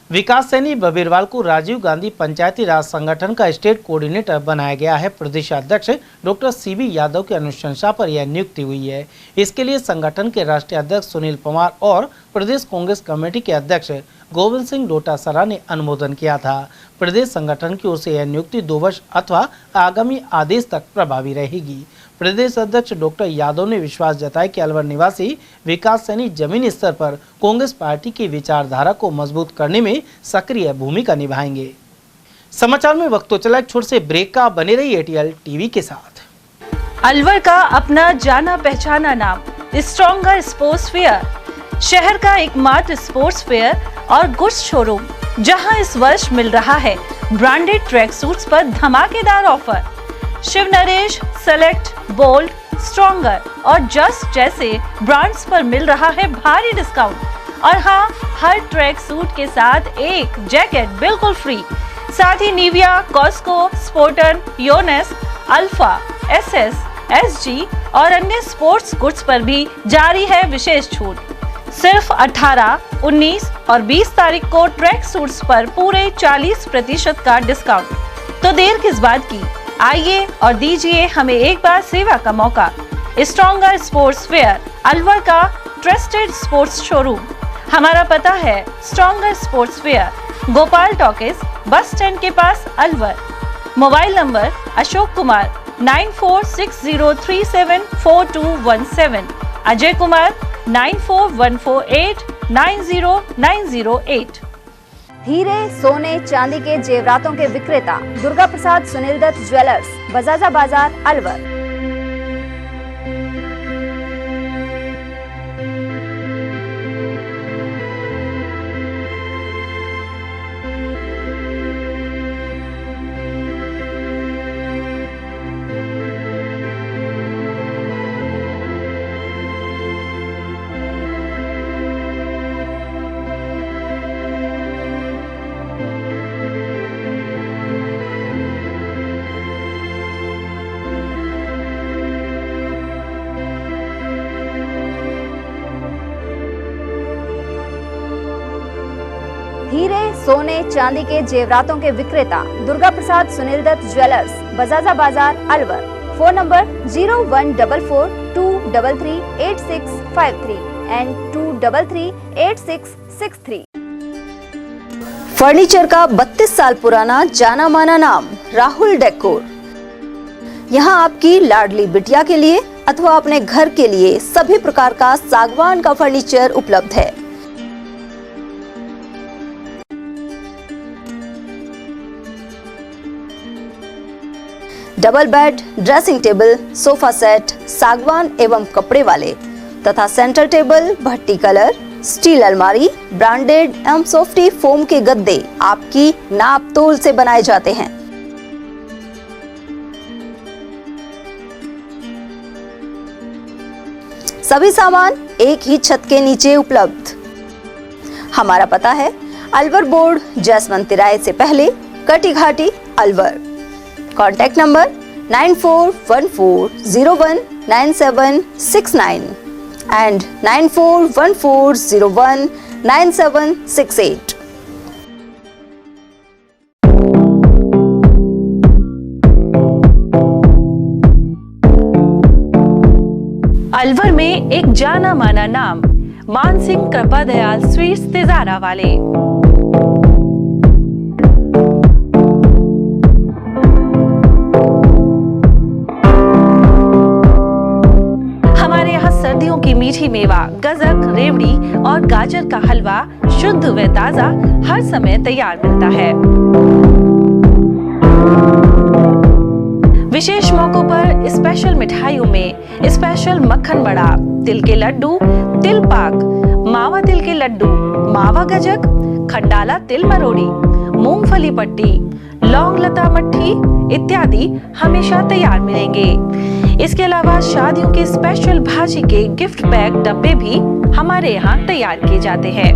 विकास सैनी बबीरवाल को राजीव गांधी पंचायती राज संगठन का स्टेट कोऑर्डिनेटर बनाया गया है। प्रदेश अध्यक्ष डॉक्टर सीबी यादव की अनुशंसा पर यह नियुक्ति हुई है। इसके लिए संगठन के राष्ट्रीय अध्यक्ष सुनील पंवार और प्रदेश कांग्रेस कमेटी के अध्यक्ष गोविंद सिंह डोटासरा ने अनुमोदन किया था। प्रदेश संगठन की ओर से यह नियुक्ति 2 वर्ष अथवा आगामी आदेश तक प्रभावी रहेगी। प्रदेश अध्यक्ष डॉक्टर यादव ने विश्वास जताया कि अलवर निवासी विकास सैनी जमीनी स्तर पर कांग्रेस पार्टी की विचारधारा को मजबूत करने में सक्रिय भूमिका निभाएंगे। समाचार में वक्त तो चला एक छोटे से ब्रेक का, बने रही एटीएल टीवी के साथ। अलवर का अपना जाना पहचाना नाम स्ट्रॉन्गर स्पोर्ट्स फेयर, शहर का एकमात्र स्पोर्ट्स फेयर और गुड्स शोरूम, जहां इस वर्ष मिल रहा है ब्रांडेड ट्रैक सूट्स पर धमाकेदार offer. Shiv Naresh, select, bold, stronger और जस्ट जैसे ब्रांड्स पर मिल रहा है भारी डिस्काउंट। और हाँ, हर ट्रैक सूट के साथ एक जैकेट बिल्कुल फ्री। साथ ही Nivia, Cosco, Sporton, Yonex, Alfa, SS, SG और अन्य स्पोर्ट्स गुड्स पर भी जारी है विशेष छूट। सिर्फ 18, 19 और 20 तारीख को ट्रैक सूट्स पर पूरे 40% का डिस्काउंट। तो देर किस बात की, आइए और दीजिए हमें एक बार सेवा का मौका। स्ट्रॉन्गर स्पोर्ट्स फेयर, अलवर का ट्रस्टेड स्पोर्ट्स शोरूम। हमारा पता है stronger sports fair, Gopal talkies, bus stand के पास, अलवर। Mobile number Ashok Kumar 9460374217, Ajay Kumar 9414890908। हीरे, सोने, चांदी के जेवरातों के विक्रेता दुर्गा प्रसाद सुनील दत्त ज्वेलर्स, बजाजा बाजार, अलवर। हीरे, सोने, चांदी के जेवरातों के विक्रेता Durga Prasad Sunil Dutt jewellers, Bajaja Bazaar, Alwar. Phone number 0144233863 and 2338663। Furniture का 32 साल पुराना जाना माना नाम राहुल डेकोर। यहाँ आपकी लाडली बिटिया के लिए अथवा अपने घर के लिए सभी प्रकार का सागवान का फर्नीचर उपलब्ध है। Double bed, dressing table, sofa set सागवान एवं कपड़े वाले तथा सेंटर टेबल, भट्टी कलर, स्टील अलमारी, ब्रांडेड एवं सॉफ्टी फोम के गद्दे आपकी नाप तोल से बनाए जाते हैं। सभी सामान एक ही छत के नीचे उपलब्ध। हमारा पता है अलवर बोर्ड, जैसवंत तिराहे से पहले, कटी घाटी, Alwar. Contact number 9414019769 and 9414019768। Alwar में एक जाना माना नाम मानसिंह कृपा दयाल स्वीट्स तिजारा वाले। हमारे यहाँ सर्दियों की मीठी मेवा, गजक, रेवड़ी और गाजर का हलवा शुद्ध व ताजा हर समय तैयार मिलता है। विशेष मौकों पर स्पेशल मिठाइयों में स्पेशल मक्खन बड़ा, तिल के लड्डू, तिल पाक, मावा तिल के लड्डू, मावा गजक, खंडाला तिल मरोड़ी, मूंगफली पट्टी, लौंग लता मट्ठी इत्यादि हमेशा तैयार मिलेंगे। इसके अलावा शादियों के स्पेशल भाजी के गिफ्ट पैक डब्बे भी हमारे यहाँ तैयार किए जाते हैं।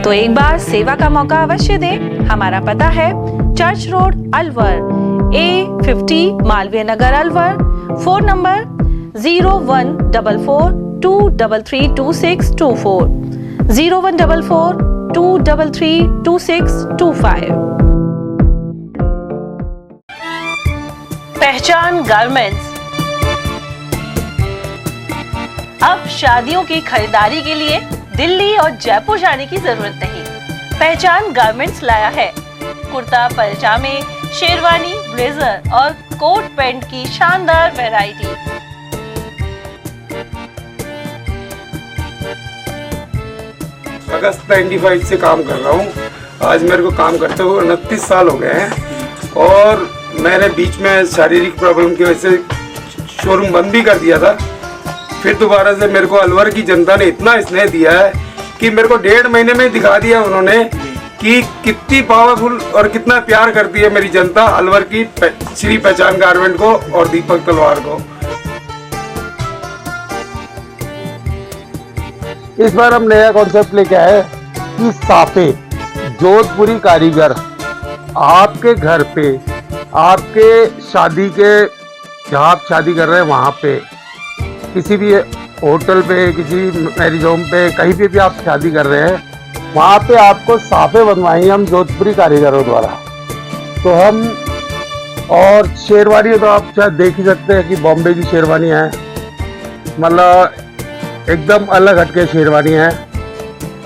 तो एक बार सेवा का मौका अवश्य दें। हमारा पता है church road, Alwar, A50 Malviya Nagar, Alwar. Phone number 014423326240, 014423326225। पहचान गारमेंट्स। अब शादियों की खरीदारी के लिए दिल्ली और जयपुर जाने की जरूरत नहीं। पहचान गारमेंट्स लाया है कुर्ता, पैजामे, शेरवानी, ब्लेजर और कोट पैंट की शानदार वैरायटी। अगस्त 95 से काम कर रहा हूँ। आज मेरे को काम करते हुए 29 साल हो गए हैं और मैंने बीच में शारीरिक प्रॉब्लम की वजह से शोरूम बंद भी कर दिया था। फिर दोबारा से मेरे को अलवर की जनता ने इतना स्नेह दिया है कि मेरे को 1.5 महीने में दिखा दिया उन्होंने कि कितनी पावरफुल और कितना प्यार करती है मेरी जनता अलवर की श्री पहचान गारमेंट को और दीपक तलवार को। इस बार हम नया कॉन्सेप्ट लेके आए कि साफे जोधपुरी कारीगर आपके घर पे, आपके शादी के जहाँ आप शादी कर रहे हैं वहाँ पे, किसी भी होटल पे, किसी मैरिज होम पे, कहीं पे भी आप शादी कर रहे हैं वहाँ पे आपको साफे बनवाएंगे हम जोधपुरी कारीगरों द्वारा। तो हम और शेरवानी तो आप शायद देख ही सकते हैं कि बॉम्बे की शेरवानी है, मतलब एकदम अलग हटके शेरवानी है।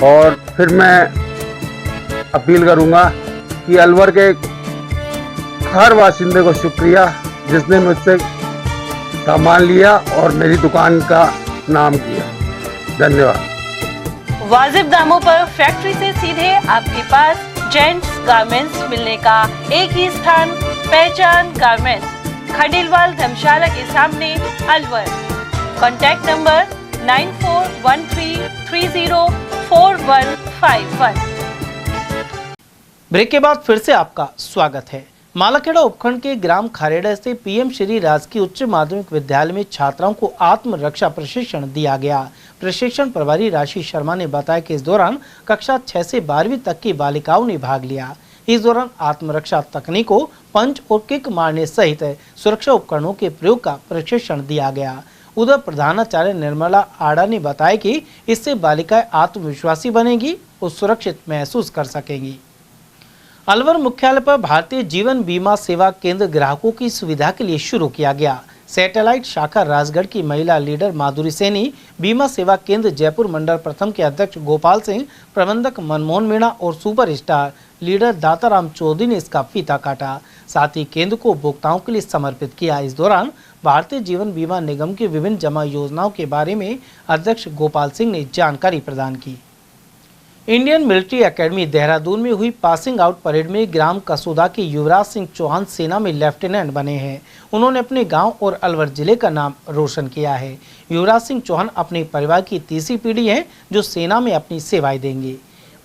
और फिर मैं अपील करूँगा कि अलवर के हर वासिंदे को शुक्रिया जिसने मुझसे सामान लिया और मेरी दुकान का नाम किया। धन्यवाद। वाजिब दामों पर फैक्ट्री से सीधे आपके पास जेंट्स गारमेंट्स मिलने का एक ही स्थान, पहचान गारमेंट्स, खंडेलवाल धर्मशाला के सामने, अलवर। Contact number 9413304151। ब्रेक के बाद फिर से आपका स्वागत है। मालाखेड़ा उपखंड के ग्राम खारेड़ा से पीएम श्री राजकीय उच्च माध्यमिक विद्यालय में छात्राओं को आत्मरक्षा प्रशिक्षण दिया गया। प्रशिक्षण प्रभारी राशि शर्मा ने बताया कि इस दौरान कक्षा 6 से 12वीं तक की बालिकाओं ने भाग लिया। इस दौरान आत्मरक्षा तकनीकों, पंच और किक मारने सहित सुरक्षा उपकरणों के प्रयोग का प्रशिक्षण दिया गया। उधर प्रधानाचार्य निर्मला आड़ा ने बताया कि इससे बालिकाएं आत्मविश्वासी बनेगी और सुरक्षित महसूस कर सकेंगी। अलवर मुख्यालय पर भारतीय जीवन बीमा सेवा केंद्र ग्राहकों की सुविधा के लिए शुरू किया गया। सैटेलाइट शाखा राजगढ़ की महिला लीडर माधुरी सैनी, बीमा सेवा केंद्र जयपुर मंडल प्रथम के अध्यक्ष गोपाल सिंह, प्रबंधक मनमोहन मीणा और super star leader Dataram Chaudhary ने इसका फीता काटा। साथ ही केंद्र को उपभोक्ताओं के लिए समर्पित किया। इस दौरान भारतीय जीवन बीमा निगम की विभिन्न जमा योजनाओं के बारे में अध्यक्ष गोपाल सिंह ने जानकारी प्रदान की। इंडियन मिलिट्री एकेडमी देहरादून में हुई पासिंग आउट परेड में ग्राम कसुदा के युवराज सिंह चौहान सेना में लेफ्टिनेंट बने हैं। उन्होंने अपने गांव और अलवर जिले का नाम रोशन किया है। युवराज सिंह चौहान अपने परिवार की तीसरी पीढ़ी है जो सेना में अपनी सेवाएं देंगे।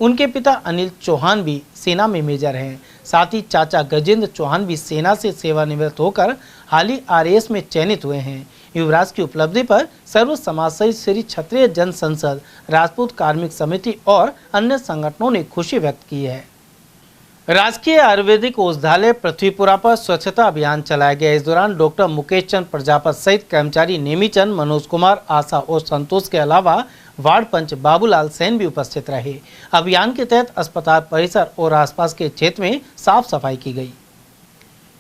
उनके पिता अनिल चौहान भी सेना में मेजर हैं। साथ ही चाचा गजेंद्र चौहान भी सेना से सेवानिवृत्त होकर हाल ही RAS में चयनित हुए हैं। युवराज की उपलब्धि पर सर्व समाजसेवी श्री क्षत्रिय जन संसद, राजपूत कार्मिक समिति और अन्य संगठनों ने खुशी व्यक्त की है। राजकीय आयुर्वेदिक औषधालय पृथ्वीपुरा पर स्वच्छता अभियान चलाया गया। इस दौरान डॉक्टर मुकेश चंद प्रजापत सहित कर्मचारी नेमीचंद, मनोज कुमार, आशा और संतोष के अलावा वार्ड पंच बाबूलाल सेन भी उपस्थित रहे। अभियान के तहत अस्पताल परिसर और आसपास के क्षेत्र में साफ सफाई की गई।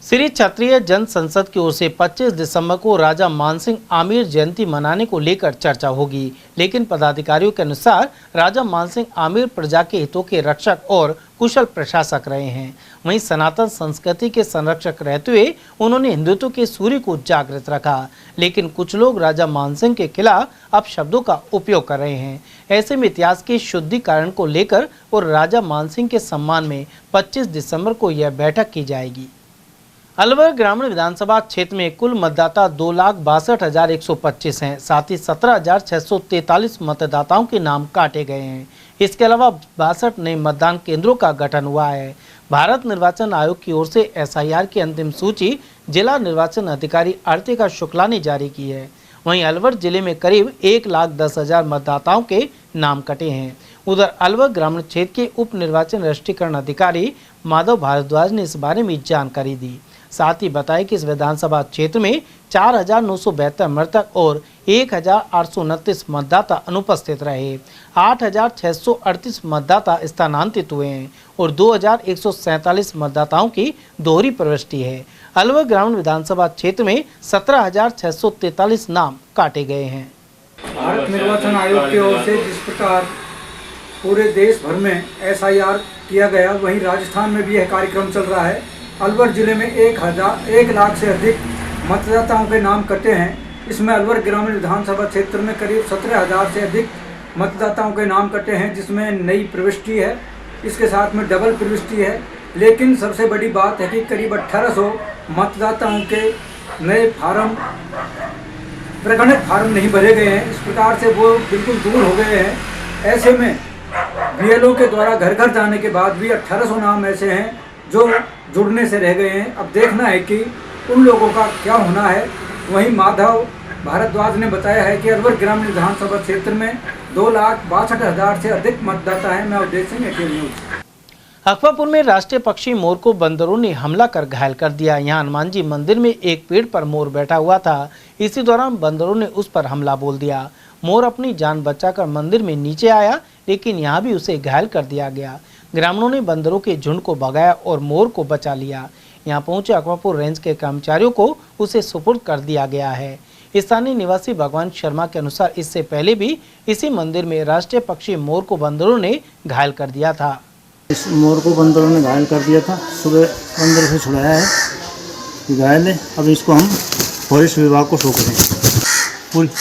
श्री क्षत्रिय जन संसद की ओर से 25 दिसंबर को राजा मानसिंह आमिर जयंती मनाने को लेकर चर्चा होगी, लेकिन पदाधिकारियों के अनुसार राजा मानसिंह आमिर प्रजा के हितों के रक्षक और कुशल प्रशासक रहे हैं। वहीं सनातन संस्कृति के संरक्षक रहते हुए उन्होंने हिंदुत्व के सूर्य को जागृत रखा, लेकिन कुछ लोग राजा मानसिंह के खिलाफ अपशब्दों का उपयोग कर रहे हैं। ऐसे में इतिहास के शुद्धिकरण को लेकर और राजा मानसिंह के सम्मान में 25 दिसंबर को यह बैठक की जाएगी। अलवर ग्रामीण विधानसभा क्षेत्र में कुल मतदाता 2,62,125 हैं। साथ ही 17,643 मतदाताओं के नाम काटे गए हैं। इसके अलावा 62 नए मतदान केंद्रों का गठन हुआ है। भारत निर्वाचन आयोग की ओर से SIR की अंतिम सूची जिला निर्वाचन अधिकारी अर्तिका शुक्ला ने जारी की है। वहीं अलवर जिले में करीब 1,10,000 मतदाताओं के नाम कटे हैं। उधर अलवर ग्रामीण क्षेत्र के उप निर्वाचन राष्ट्रीयकरण अधिकारी माधव भारद्वाज ने इस बारे में जानकारी दी। साथ ही बताया कि इस विधानसभा क्षेत्र में 4,972 मृतक और 1,829 मतदाता अनुपस्थित रहे। 8,638 मतदाता स्थानांतरित हुए हैं और 2,147 मतदाताओं की दोहरी प्रविष्टि है। अलवर ग्रामीण विधानसभा क्षेत्र में 17,643 नाम काटे गए हैं। भारत निर्वाचन आयोग की ओर से जिस प्रकार पूरे देश भर में SIR किया गया, वहीं राजस्थान में भी यह कार्यक्रम चल रहा है। अलवर जिले में 1 लाख से अधिक मतदाताओं के नाम कटे हैं। इसमें अलवर ग्रामीण विधानसभा क्षेत्र में करीब 17,000 से अधिक मतदाताओं के नाम कटे हैं, जिसमें नई प्रविष्टि है, इसके साथ में डबल प्रविष्टि है। लेकिन सबसे बड़ी बात है कि करीब 1800 मतदाताओं के नए फार्म, प्रगणित फार्म नहीं भरे गए हैं। इस प्रकार से वो बिल्कुल दूर हो गए हैं। ऐसे में BLO के द्वारा घर घर जाने के बाद भी 1800 नाम ऐसे हैं जो जुड़ने से रह गए हैं। अब देखना है कि उन लोगों का क्या होना है। वहीं माधव भारद्वाज ने बताया है कि अलवर ग्रामीण विधानसभा क्षेत्र में 2,62,000 से अधिक मतदाता हैं। मैं अवधेश सिंह, ATN न्यूज़। अकबरपुर में राष्ट्रीय पक्षी मोर को बंदरों ने हमला कर घायल कर दिया। यहाँ हनुमान जी मंदिर में एक पेड़ पर मोर बैठा हुआ था। इसी दौरान बंदरों ने उस पर हमला बोल दिया। मोर अपनी जान बचाकर मंदिर में नीचे आया, लेकिन यहाँ भी उसे घायल कर दिया गया। ग्रामीणों ने बंदरों के झुंड को भगाया और मोर को बचा लिया। यहाँ पहुंचे अकबरपुर रेंज के कर्मचारियों को उसे सुपुर्द कर दिया गया है। स्थानीय निवासी भगवान शर्मा के अनुसार इससे पहले भी इसी मंदिर में राष्ट्रीय पक्षी मोर को बंदरों ने घायल कर दिया था। इस मोर को बंदरों ने घायल कर दिया था। सुबह बंदर से छुड़ाया है, घायल है। अब इसको हम फॉरेस्ट विभाग को सौंप रहे हैं।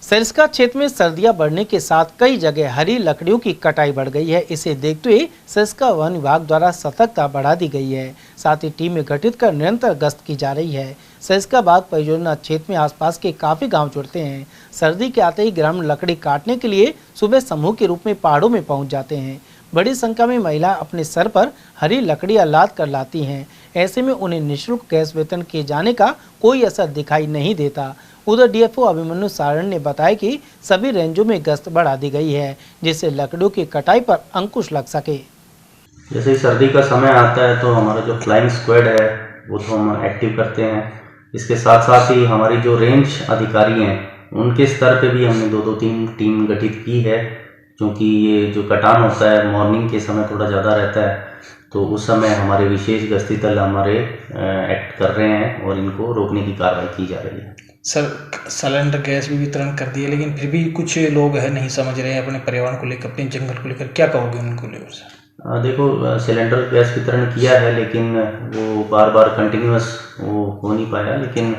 सरिस्का क्षेत्र में सर्दियां बढ़ने के साथ कई जगह हरी लकड़ियों की कटाई बढ़ गई है। इसे देखते हुए सरिस्का वन विभाग द्वारा सतर्कता बढ़ा दी गई है। साथ ही टीमें गठित कर निरंतर गश्त की जा रही है। सरिस्का बाग परियोजना क्षेत्र में आसपास के काफी गांव जुड़ते हैं। सर्दी के आते ही ग्रामीण लकड़ी काटने के लिए सुबह समूह के रूप में पहाड़ों में पहुंच जाते हैं। बड़ी संख्या में महिलाएं अपने सर पर हरी लकड़ियां लाद कर लाती हैं। ऐसे में उन्हें निःशुल्क गैस वितरण किए जाने का कोई असर दिखाई नहीं देता। उधर DFO अभिमन्यु सारण ने बताया कि सभी रेंजों में गश्त बढ़ा दी गई है, जिससे लकड़ियों की कटाई पर अंकुश लग सके। जैसे ही सर्दी का समय आता है तो हमारा जो फ्लाइंग स्क्वाड है वो तो हम एक्टिव करते हैं। इसके साथ साथ ही हमारी जो रेंज अधिकारी हैं उनके स्तर पे भी हमने 2-3 टीम गठित की है, क्योंकि ये जो कटान होता है मॉर्निंग के समय थोड़ा ज़्यादा रहता है, तो उस समय हमारे विशेष गश्ती दल हमारे एक्ट कर रहे हैं और इनको रोकने की कार्रवाई की जा रही है। सर, सिलेंडर गैस भी वितरण कर दिए, लेकिन फिर भी कुछ लोग है नहीं समझ रहे हैं अपने पर्यावरण को लेकर, अपने जंगल को लेकर, क्या कहोगे उनको लेकर सर? देखो, सिलेंडर गैस वितरण किया है, लेकिन वो बार बार कंटिन्यूअस वो हो नहीं पाया। लेकिन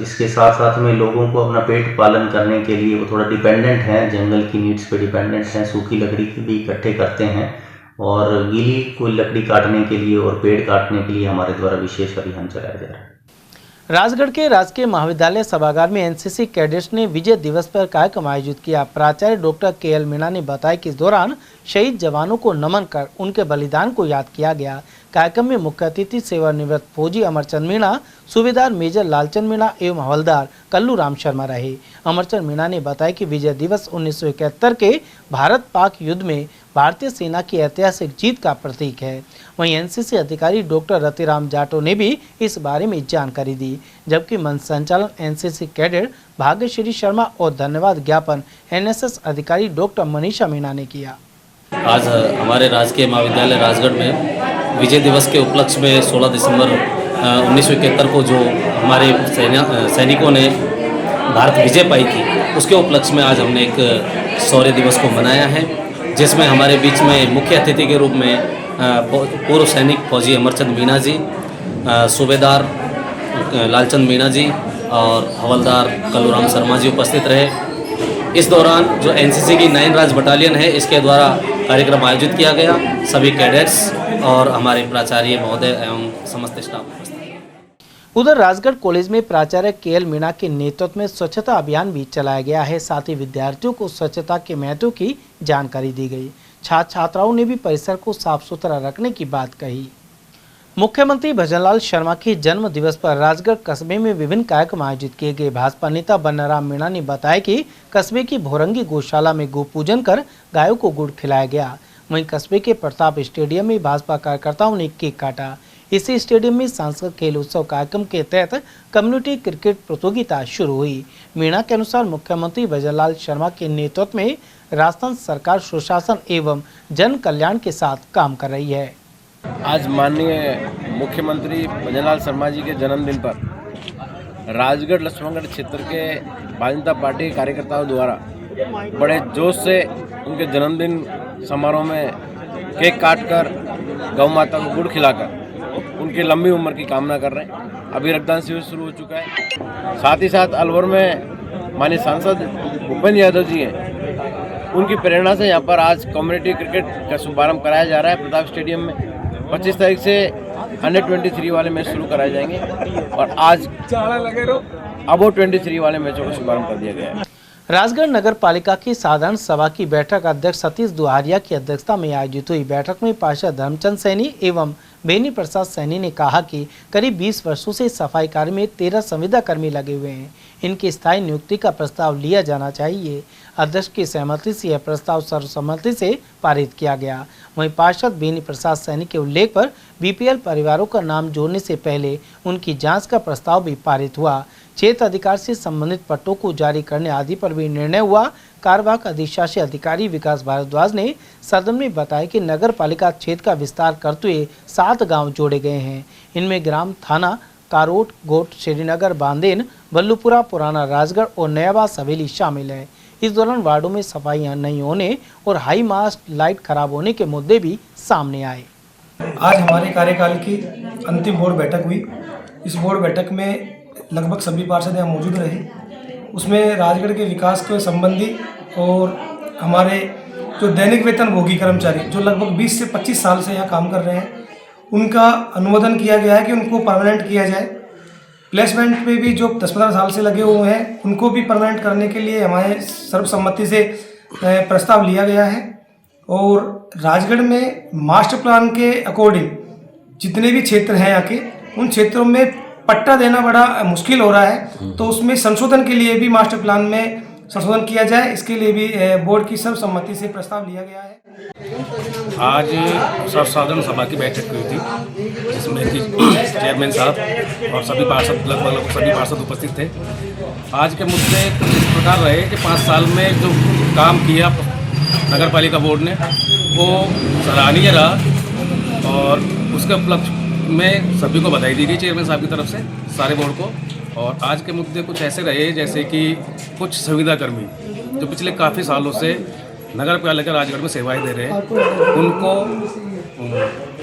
इसके साथ साथ में लोगों को अपना पेट पालन करने के लिए वो थोड़ा डिपेंडेंट हैं, जंगल की नीड्स पे डिपेंडेंट हैं, सूखी लकड़ी भी इकट्ठे करते हैं और गीली कोई लकड़ी काटने के लिए और पेड़ काटने के लिए हमारे द्वारा विशेष अभियान चलाया जा रहा है। राजगढ़ के राजकीय महाविद्यालय सभागार में एनसीसी कैडेट्स ने विजय दिवस पर कार्यक्रम आयोजित किया। प्राचार्य डॉक्टर KL मीणा ने बताया कि इस दौरान शहीद जवानों को नमन कर उनके बलिदान को याद किया गया। कार्यक्रम में मुख्य अतिथि सेवानिवृत्त फौजी अमरचंद मीणा, सूबेदार मेजर लालचंद मीणा एवं हवलदार कल्लू राम शर्मा रहे। अमरचंद मीणा ने बताया कि विजय दिवस 1971 के भारत पाक युद्ध में भारतीय सेना की ऐतिहासिक जीत का प्रतीक है। वहीं एनसीसी अधिकारी डॉक्टर रतिराम जाटो ने भी इस बारे में जानकारी दी, जबकि मंच संचालन एनसीसी कैडेट भाग्यश्री शर्मा और धन्यवाद ज्ञापन एनएसएस अधिकारी डॉक्टर मनीषा मीणा ने किया। आज हमारे राजकीय महाविद्यालय राजगढ़ में विजय दिवस के उपलक्ष्य में 16 दिसंबर 1971 को जो हमारे सैनिकों ने भारत विजय पाई थी, उसके उपलक्ष्य में आज हमने एक शौर्य दिवस को मनाया है, जिसमें हमारे बीच में मुख्य अतिथि के रूप में पूर्व सैनिक फौजी अमरचंद मीणा जी, सूबेदार लालचंद मीणा जी और हवलदार कल्लूराम शर्मा जी उपस्थित रहे। इस दौरान जो एनसीसी की 9 राज बटालियन है, इसके द्वारा कार्यक्रम आयोजित किया गया। सभी कैडेट्स और हमारे प्राचार्य महोदय एवं समस्त स्टाफ। उधर राजगढ़ कॉलेज में प्राचार्य KL मीणा के नेतृत्व में स्वच्छता अभियान भी चलाया गया है। साथ ही विद्यार्थियों को स्वच्छता के महत्व की जानकारी दी गई। छात्र छात्राओं ने भी परिसर को साफ सुथरा रखने की बात कही। मुख्यमंत्री भजनलाल शर्मा के जन्म दिवस पर राजगढ़ कस्बे में विभिन्न कार्यक्रम आयोजित किए गए। भाजपा नेता बन्नाराम मीणा ने बताया कि कस्बे की भोरंगी गौशाला में गौ पूजन कर गायों को गुड़ खिलाया गया। वहीं कस्बे के प्रताप स्टेडियम में भाजपा कार्यकर्ताओं ने केक काटा। इसी स्टेडियम में सांस्कृतिक खेल उत्सव कार्यक्रम के तहत कम्युनिटी क्रिकेट प्रतियोगिता शुरू हुई। मीणा के अनुसार मुख्यमंत्री भजनलाल शर्मा के नेतृत्व में राजस्थान सरकार सुशासन एवं जन कल्याण के साथ काम कर रही है। आज माननीय मुख्यमंत्री भजनलाल शर्मा जी के जन्मदिन पर राजगढ़ लक्ष्मणगढ़ क्षेत्र के भारतीय जनता पार्टी के कार्यकर्ताओं द्वारा बड़े जोश से उनके जन्मदिन समारोह में केक काटकर गौ माता को गुड़ खिलाकर उनकी लंबी उम्र की कामना कर रहे हैं। अभी रक्तदान शिविर शुरू हो चुका है। साथ ही साथ अलवर में माननीय सांसद भूपेंद्र यादव जी हैं, उनकी प्रेरणा से यहाँ पर आज कम्युनिटी क्रिकेट का शुभारंभ कराया जा रहा है। प्रताप स्टेडियम में 25 तारीख से अंडर-23 वाले मैच शुरू कराए जाएंगे और आज अबो 23 वाले मैचों का शुभारंभ कर दिया गया है। राजगढ़ नगर पालिका की साधारण सभा की बैठक अध्यक्ष सतीश दुहारिया की अध्यक्षता में आयोजित हुई। बैठक में पार्षद धर्मचंद सैनी एवं बेनी प्रसाद सैनी ने कहा कि करीब 20 वर्षों से सफाई कार्य में 13 संविदा कर्मी लगे हुए हैं। इनकी स्थायी नियुक्ति का प्रस्ताव लिया जाना चाहिए। अध्यक्ष की सहमति से यह प्रस्ताव सर्वसम्मति से पारित किया गया। वहीं पार्षद बेनी प्रसाद सैनी के उल्लेख पर BPL परिवारों का नाम जोड़ने से पहले उनकी जांच का प्रस्ताव भी पारित हुआ। क्षेत्र अधिकार से संबंधित पट्टों को जारी करने आदि पर भी निर्णय हुआ। कार्यवाहक अधिशासी अधिकारी विकास भारद्वाज ने सदन में बताया कि नगर पालिका क्षेत्र का विस्तार करते हुए 7 गांव जोड़े गए हैं। इनमें ग्राम थाना कारोट, गोट, श्रीनगर, बांदेन, बल्लूपुरा, पुराना राजगढ़ और नयाबाद हवेली शामिल है। इस दौरान वार्डों में सफाइयां नहीं होने और हाई मास्ट लाइट खराब होने के मुद्दे भी सामने आए। आज हमारे कार्यकाल की अंतिम बोर्ड बैठक हुई। इस बोर्ड बैठक में लगभग सभी पार्षद यहाँ मौजूद रहे। उसमें राजगढ़ के विकास के संबंधी और हमारे जो दैनिक वेतन भोगी कर्मचारी जो लगभग 20 से 25 साल से यहाँ काम कर रहे हैं, उनका अनुमोदन किया गया है कि उनको परमानेंट किया जाए। प्लेसमेंट पे भी जो 10-15 साल से लगे हुए हैं, उनको भी परमानेंट करने के लिए हमारे सर्वसम्मति से प्रस्ताव लिया गया है। और राजगढ़ में मास्टर प्लान के अकॉर्डिंग जितने भी क्षेत्र हैं यहाँ के, उन क्षेत्रों में पट्टा देना बड़ा मुश्किल हो रहा है, तो उसमें संशोधन के लिए भी मास्टर प्लान में संशोधन किया जाए। इसके लिए भी बोर्ड की सर्वसम्मति से प्रस्ताव लिया गया है। आज सर्वसाधारण सभा की बैठक हुई थी, जिसमें कि चेयरमैन साहब और सभी पार्षद लगभग सभी पार्षद उपस्थित थे। आज के मुद्दे कुछ इस प्रकार रहे कि 5 साल में जो काम किया नगर पालिका बोर्ड ने वो सराहनीय रहा और उसके उपलक्ष्य में सभी को बधाई दी गई चेयरमैन साहब की तरफ से, सारे बोर्ड को। और आज के मुद्दे कुछ ऐसे रहे जैसे कि कुछ संविदाकर्मी जो पिछले काफ़ी सालों से नगर पालिका राजगढ़ में सेवाएं दे रहे हैं, उनको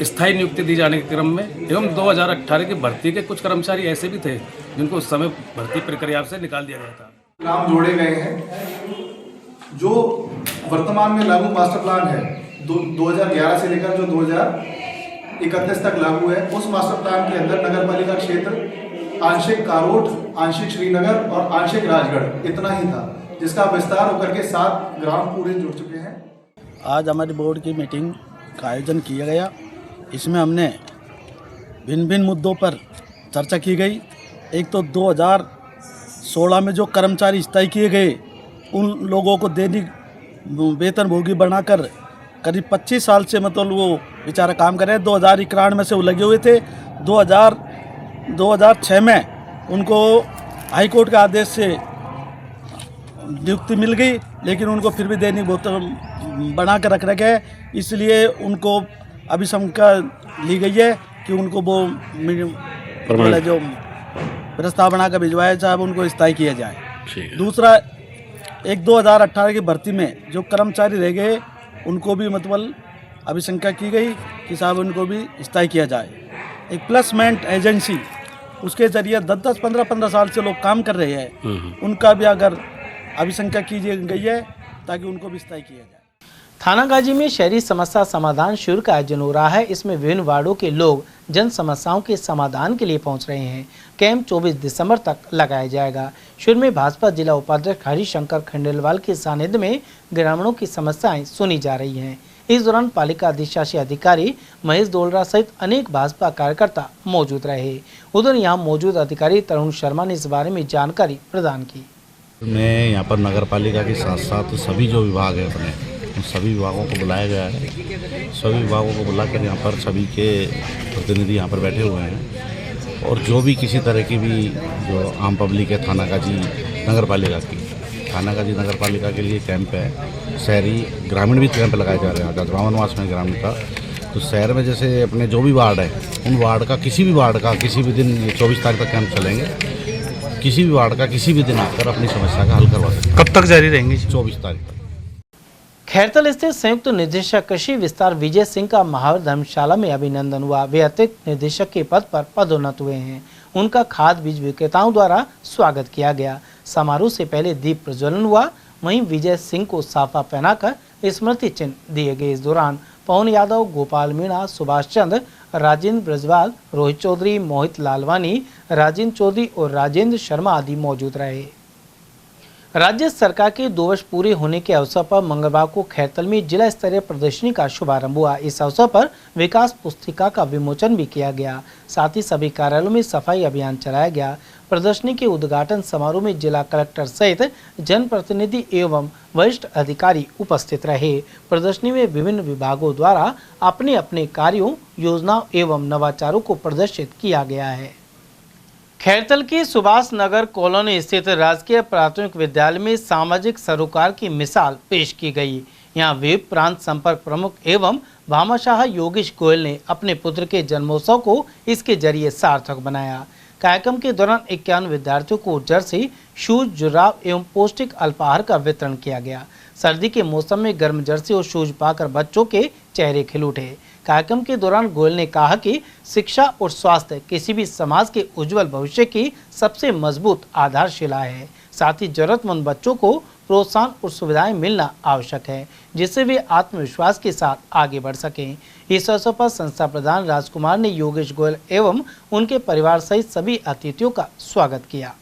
स्थायी नियुक्ति दी जाने के क्रम में एवं 2018 की भर्ती के कुछ कर्मचारी ऐसे भी थे जिनको उस समय भर्ती प्रक्रिया से निकाल दिया गया था। नाम जोड़े गए हैं। जो वर्तमान में लागू मास्टर प्लान है 2011 से लेकर जो 2031 तक लागू है, उस मास्टर प्लान के अंदर नगर पालिका क्षेत्र आंशिक कारोट, आंशिक श्रीनगर और आंशिक राजगढ़ इतना ही था, जिसका विस्तार होकर के 7 ग्राम पूरे जुड़ चुके हैं। आज हमारी बोर्ड की मीटिंग का आयोजन किया गया। इसमें हमने भिन्न भिन्न मुद्दों पर चर्चा की गई। एक तो 2016 में जो कर्मचारी स्थायी किए गए उन लोगों को दैनिक वेतनभोगी बनाकर करीब 25 साल से मतलब वो बेचारा काम कर रहे हैं। 2091 में से वो लगे हुए थे। 2006 में उनको हाईकोर्ट के आदेश से नियुक्ति मिल गई, लेकिन उनको फिर भी दैनिक वेतन बना कर रख रखे है। इसलिए उनको अभिशंका ली गई है कि उनको वो जो प्रस्ताव बनाकर भिजवाया जाए उनको स्थायी किया जाए। दूसरा, एक 2018 की भर्ती में जो कर्मचारी रह गए उनको भी मतलब अभिशंका की गई कि साहब उनको भी स्थायी किया जाए। एक प्लेसमेंट एजेंसी, उसके जरिए 10-10, 15-15 साल से लोग काम कर रहे हैं, उनका भी अगर अभिशंका की गई है ताकि उनको भी स्थायी किया जाए। थानागाजी में शहरी समस्या समाधान शिविर का आयोजन हो रहा है। इसमें विभिन्न वार्डों के लोग जन समस्याओं के समाधान के लिए पहुंच रहे हैं। कैंप 24 दिसंबर तक लगाया जाएगा। शिविर में भाजपा जिला उपाध्यक्ष हरिशंकर खंडेलवाल के सानिध्य में ग्रामीणों की समस्याएं सुनी जा रही हैं। इस दौरान पालिका अधिशासी अधिकारी महेश डोलरा सहित अनेक भाजपा कार्यकर्ता मौजूद रहे। उधर यहाँ मौजूद अधिकारी तरुण शर्मा ने इस बारे में जानकारी प्रदान की। मैं यहाँ पर नगर पालिका के साथ साथ सभी जो विभाग है अपने, उन सभी विभागों को बुलाया गया है। सभी विभागों को बुलाकर यहाँ पर सभी के प्रतिनिधि यहाँ पर बैठे हुए हैं और जो भी किसी तरह की भी जो आम पब्लिक है थानागाजी नगर पालिका के लिए कैंप है। शहरी ग्रामीण भी कैंप लगाए जा रहे हैं। रावणवास में ग्रामीण का, तो शहर में जैसे अपने जो भी वार्ड है उन वार्ड का किसी भी दिन 24 तारीख तक कैंप चलेंगे। किसी भी वार्ड का किसी भी दिन आकर अपनी समस्या का हल करवा सकते हैं। कब तक जारी रहेंगे? 24 तारीख तक। खैरतल स्थित संयुक्त निदेशक कृषि विस्तार विजय सिंह का महावीर धर्मशाला में अभिनंदन हुआ। वे अतिरिक्त निदेशक के पद पर पदोन्नत हुए हैं। उनका खाद बीज विक्रेताओं द्वारा स्वागत किया गया। समारोह से पहले दीप प्रज्वलन हुआ। वहीं विजय सिंह को साफा पहनाकर स्मृति चिन्ह दिए गए। इस दौरान पवन यादव, गोपाल मीणा, सुभाष चंद्र, राजेंद्र ब्रजवाल, रोहित चौधरी, मोहित लालवानी, राजेंद्र चौधरी और राजेंद्र शर्मा आदि मौजूद रहे। राज्य सरकार के 2 वर्ष पूरे होने के अवसर पर मंगलवार को खैरतल में जिला स्तरीय प्रदर्शनी का शुभारंभ हुआ। इस अवसर पर विकास पुस्तिका का विमोचन भी किया गया। साथ ही सभी कार्यालयों में सफाई अभियान चलाया गया। प्रदर्शनी के उद्घाटन समारोह में जिला कलेक्टर सहित जनप्रतिनिधि एवं वरिष्ठ अधिकारी उपस्थित रहे। प्रदर्शनी में विभिन्न विभागों द्वारा अपने अपने कार्यों, योजनाओं एवं नवाचारों को प्रदर्शित किया गया है। खैरतल के सुभाष नगर कॉलोनी स्थित राजकीय प्राथमिक विद्यालय में सामाजिक सरोकार की मिसाल पेश की गई। यहाँ वेब प्रांत संपर्क प्रमुख एवं भामाशाह योगेश गोयल ने अपने पुत्र के जन्मोत्सव को इसके जरिए सार्थक बनाया। कार्यक्रम के दौरान 51 विद्यार्थियों को जर्सी, शूज, जुराब एवं पौष्टिक अल्पाहार का वितरण किया गया। सर्दी के मौसम में गर्म जर्सी और शूज पाकर बच्चों के चेहरे खिल उठे। कार्यक्रम के दौरान गोयल ने कहा कि शिक्षा और स्वास्थ्य किसी भी समाज के उज्जवल भविष्य की सबसे मजबूत आधारशिला है। साथ ही जरूरतमंद बच्चों को प्रोत्साहन और सुविधाएं मिलना आवश्यक है, जिससे वे आत्मविश्वास के साथ आगे बढ़ सकें। इस अवसर पर संस्था प्रधान राजकुमार ने योगेश गोयल एवं उनके परिवार सहित सभी अतिथियों का स्वागत किया।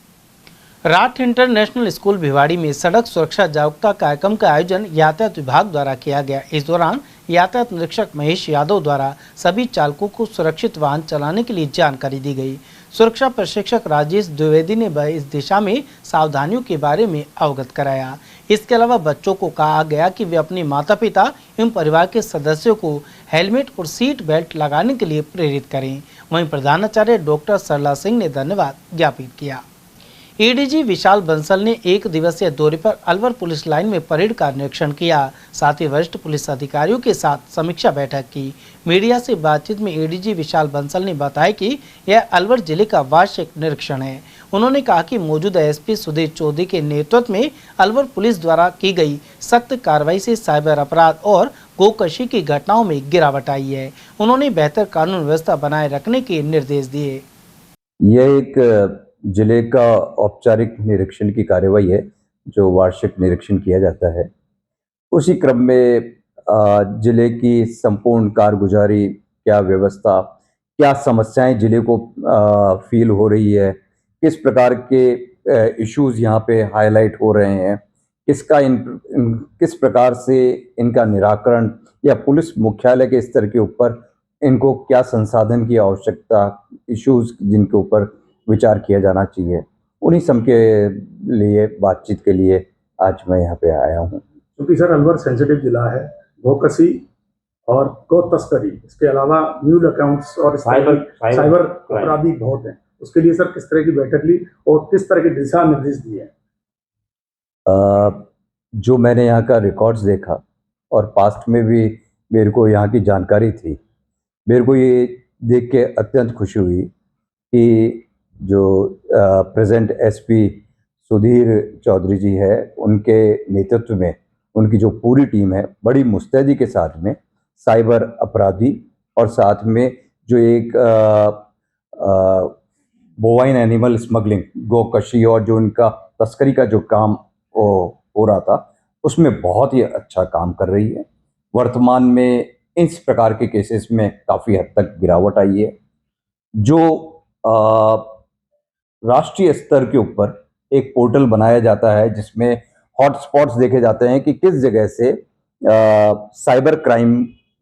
राठ इंटरनेशनल स्कूल भिवाड़ी में सड़क सुरक्षा जागरूकता कार्यक्रम का आयोजन यातायात विभाग द्वारा किया गया। इस दौरान यातायात निरीक्षक महेश यादव द्वारा सभी चालकों को सुरक्षित वाहन चलाने के लिए जानकारी दी गई। सुरक्षा प्रशिक्षक राजेश द्विवेदी ने इस दिशा में सावधानियों के बारे में अवगत कराया। इसके अलावा बच्चों को कहा गया कि वे अपने माता पिता एवं परिवार के सदस्यों को हेलमेट और सीट बेल्ट लगाने के लिए प्रेरित करें। वहीं प्रधानाचार्य डॉक्टर सरला सिंह ने धन्यवाद ज्ञापित किया। एडीजी विशाल बंसल ने एक दिवसीय दौरे पर अलवर पुलिस लाइन में परेड का निरीक्षण किया। साथ ही वरिष्ठ पुलिस अधिकारियों के साथ समीक्षा बैठक की। मीडिया से बातचीत में एडीजी विशाल बंसल ने बताया कि यह अलवर जिले का वार्षिक निरीक्षण है। उन्होंने कहा कि मौजूदा एसपी सुधीर चौधरी के नेतृत्व में अलवर पुलिस द्वारा की गई सख्त कार्रवाई से साइबर अपराध और गोकशी की घटनाओं में गिरावट आई है। उन्होंने बेहतर कानून व्यवस्था बनाए रखने के निर्देश दिए। यह एक जिले का औपचारिक निरीक्षण की कार्यवाही है जो वार्षिक निरीक्षण किया जाता है। उसी क्रम में जिले की संपूर्ण कारगुजारी, क्या व्यवस्था, क्या समस्याएं जिले को फील हो रही है, किस प्रकार के इश्यूज यहाँ पे हाईलाइट हो रहे हैं, किस प्रकार से इनका निराकरण या पुलिस मुख्यालय के स्तर के ऊपर इनको क्या संसाधन की आवश्यकता, इश्यूज जिनके ऊपर विचार किया जाना चाहिए, उन्हीं सब के लिए बातचीत के लिए आज मैं यहाँ पे आया हूँ। क्योंकि सर अलवर सेंसिटिव जिला है, गोकशी और गौ तस्करी, इसके अलावा म्यूल अकाउंट्स और साइबर अपराधी बहुत हैं। उसके लिए सर किस तरह की बैठक ली और किस तरह के दिशा निर्देश दिए? जो मैंने यहाँ का रिकॉर्ड्स देखा और पास्ट में भी मेरे को यहाँ की जानकारी थी, मेरे को ये देख के अत्यंत खुशी हुई कि जो प्रेजेंट एसपी सुधीर चौधरी जी है, उनके नेतृत्व में उनकी जो पूरी टीम है, बड़ी मुस्तैदी के साथ में साइबर अपराधी और साथ में जो एक बोवाइन एनिमल स्मगलिंग, गोकशी और जो उनका तस्करी का जो काम हो रहा था, उसमें बहुत ही अच्छा काम कर रही है। वर्तमान में इस प्रकार के केसेस में काफ़ी हद तक गिरावट आई है। जो राष्ट्रीय स्तर के ऊपर एक पोर्टल बनाया जाता है जिसमें हॉटस्पॉट्स देखे जाते हैं कि किस जगह से साइबर क्राइम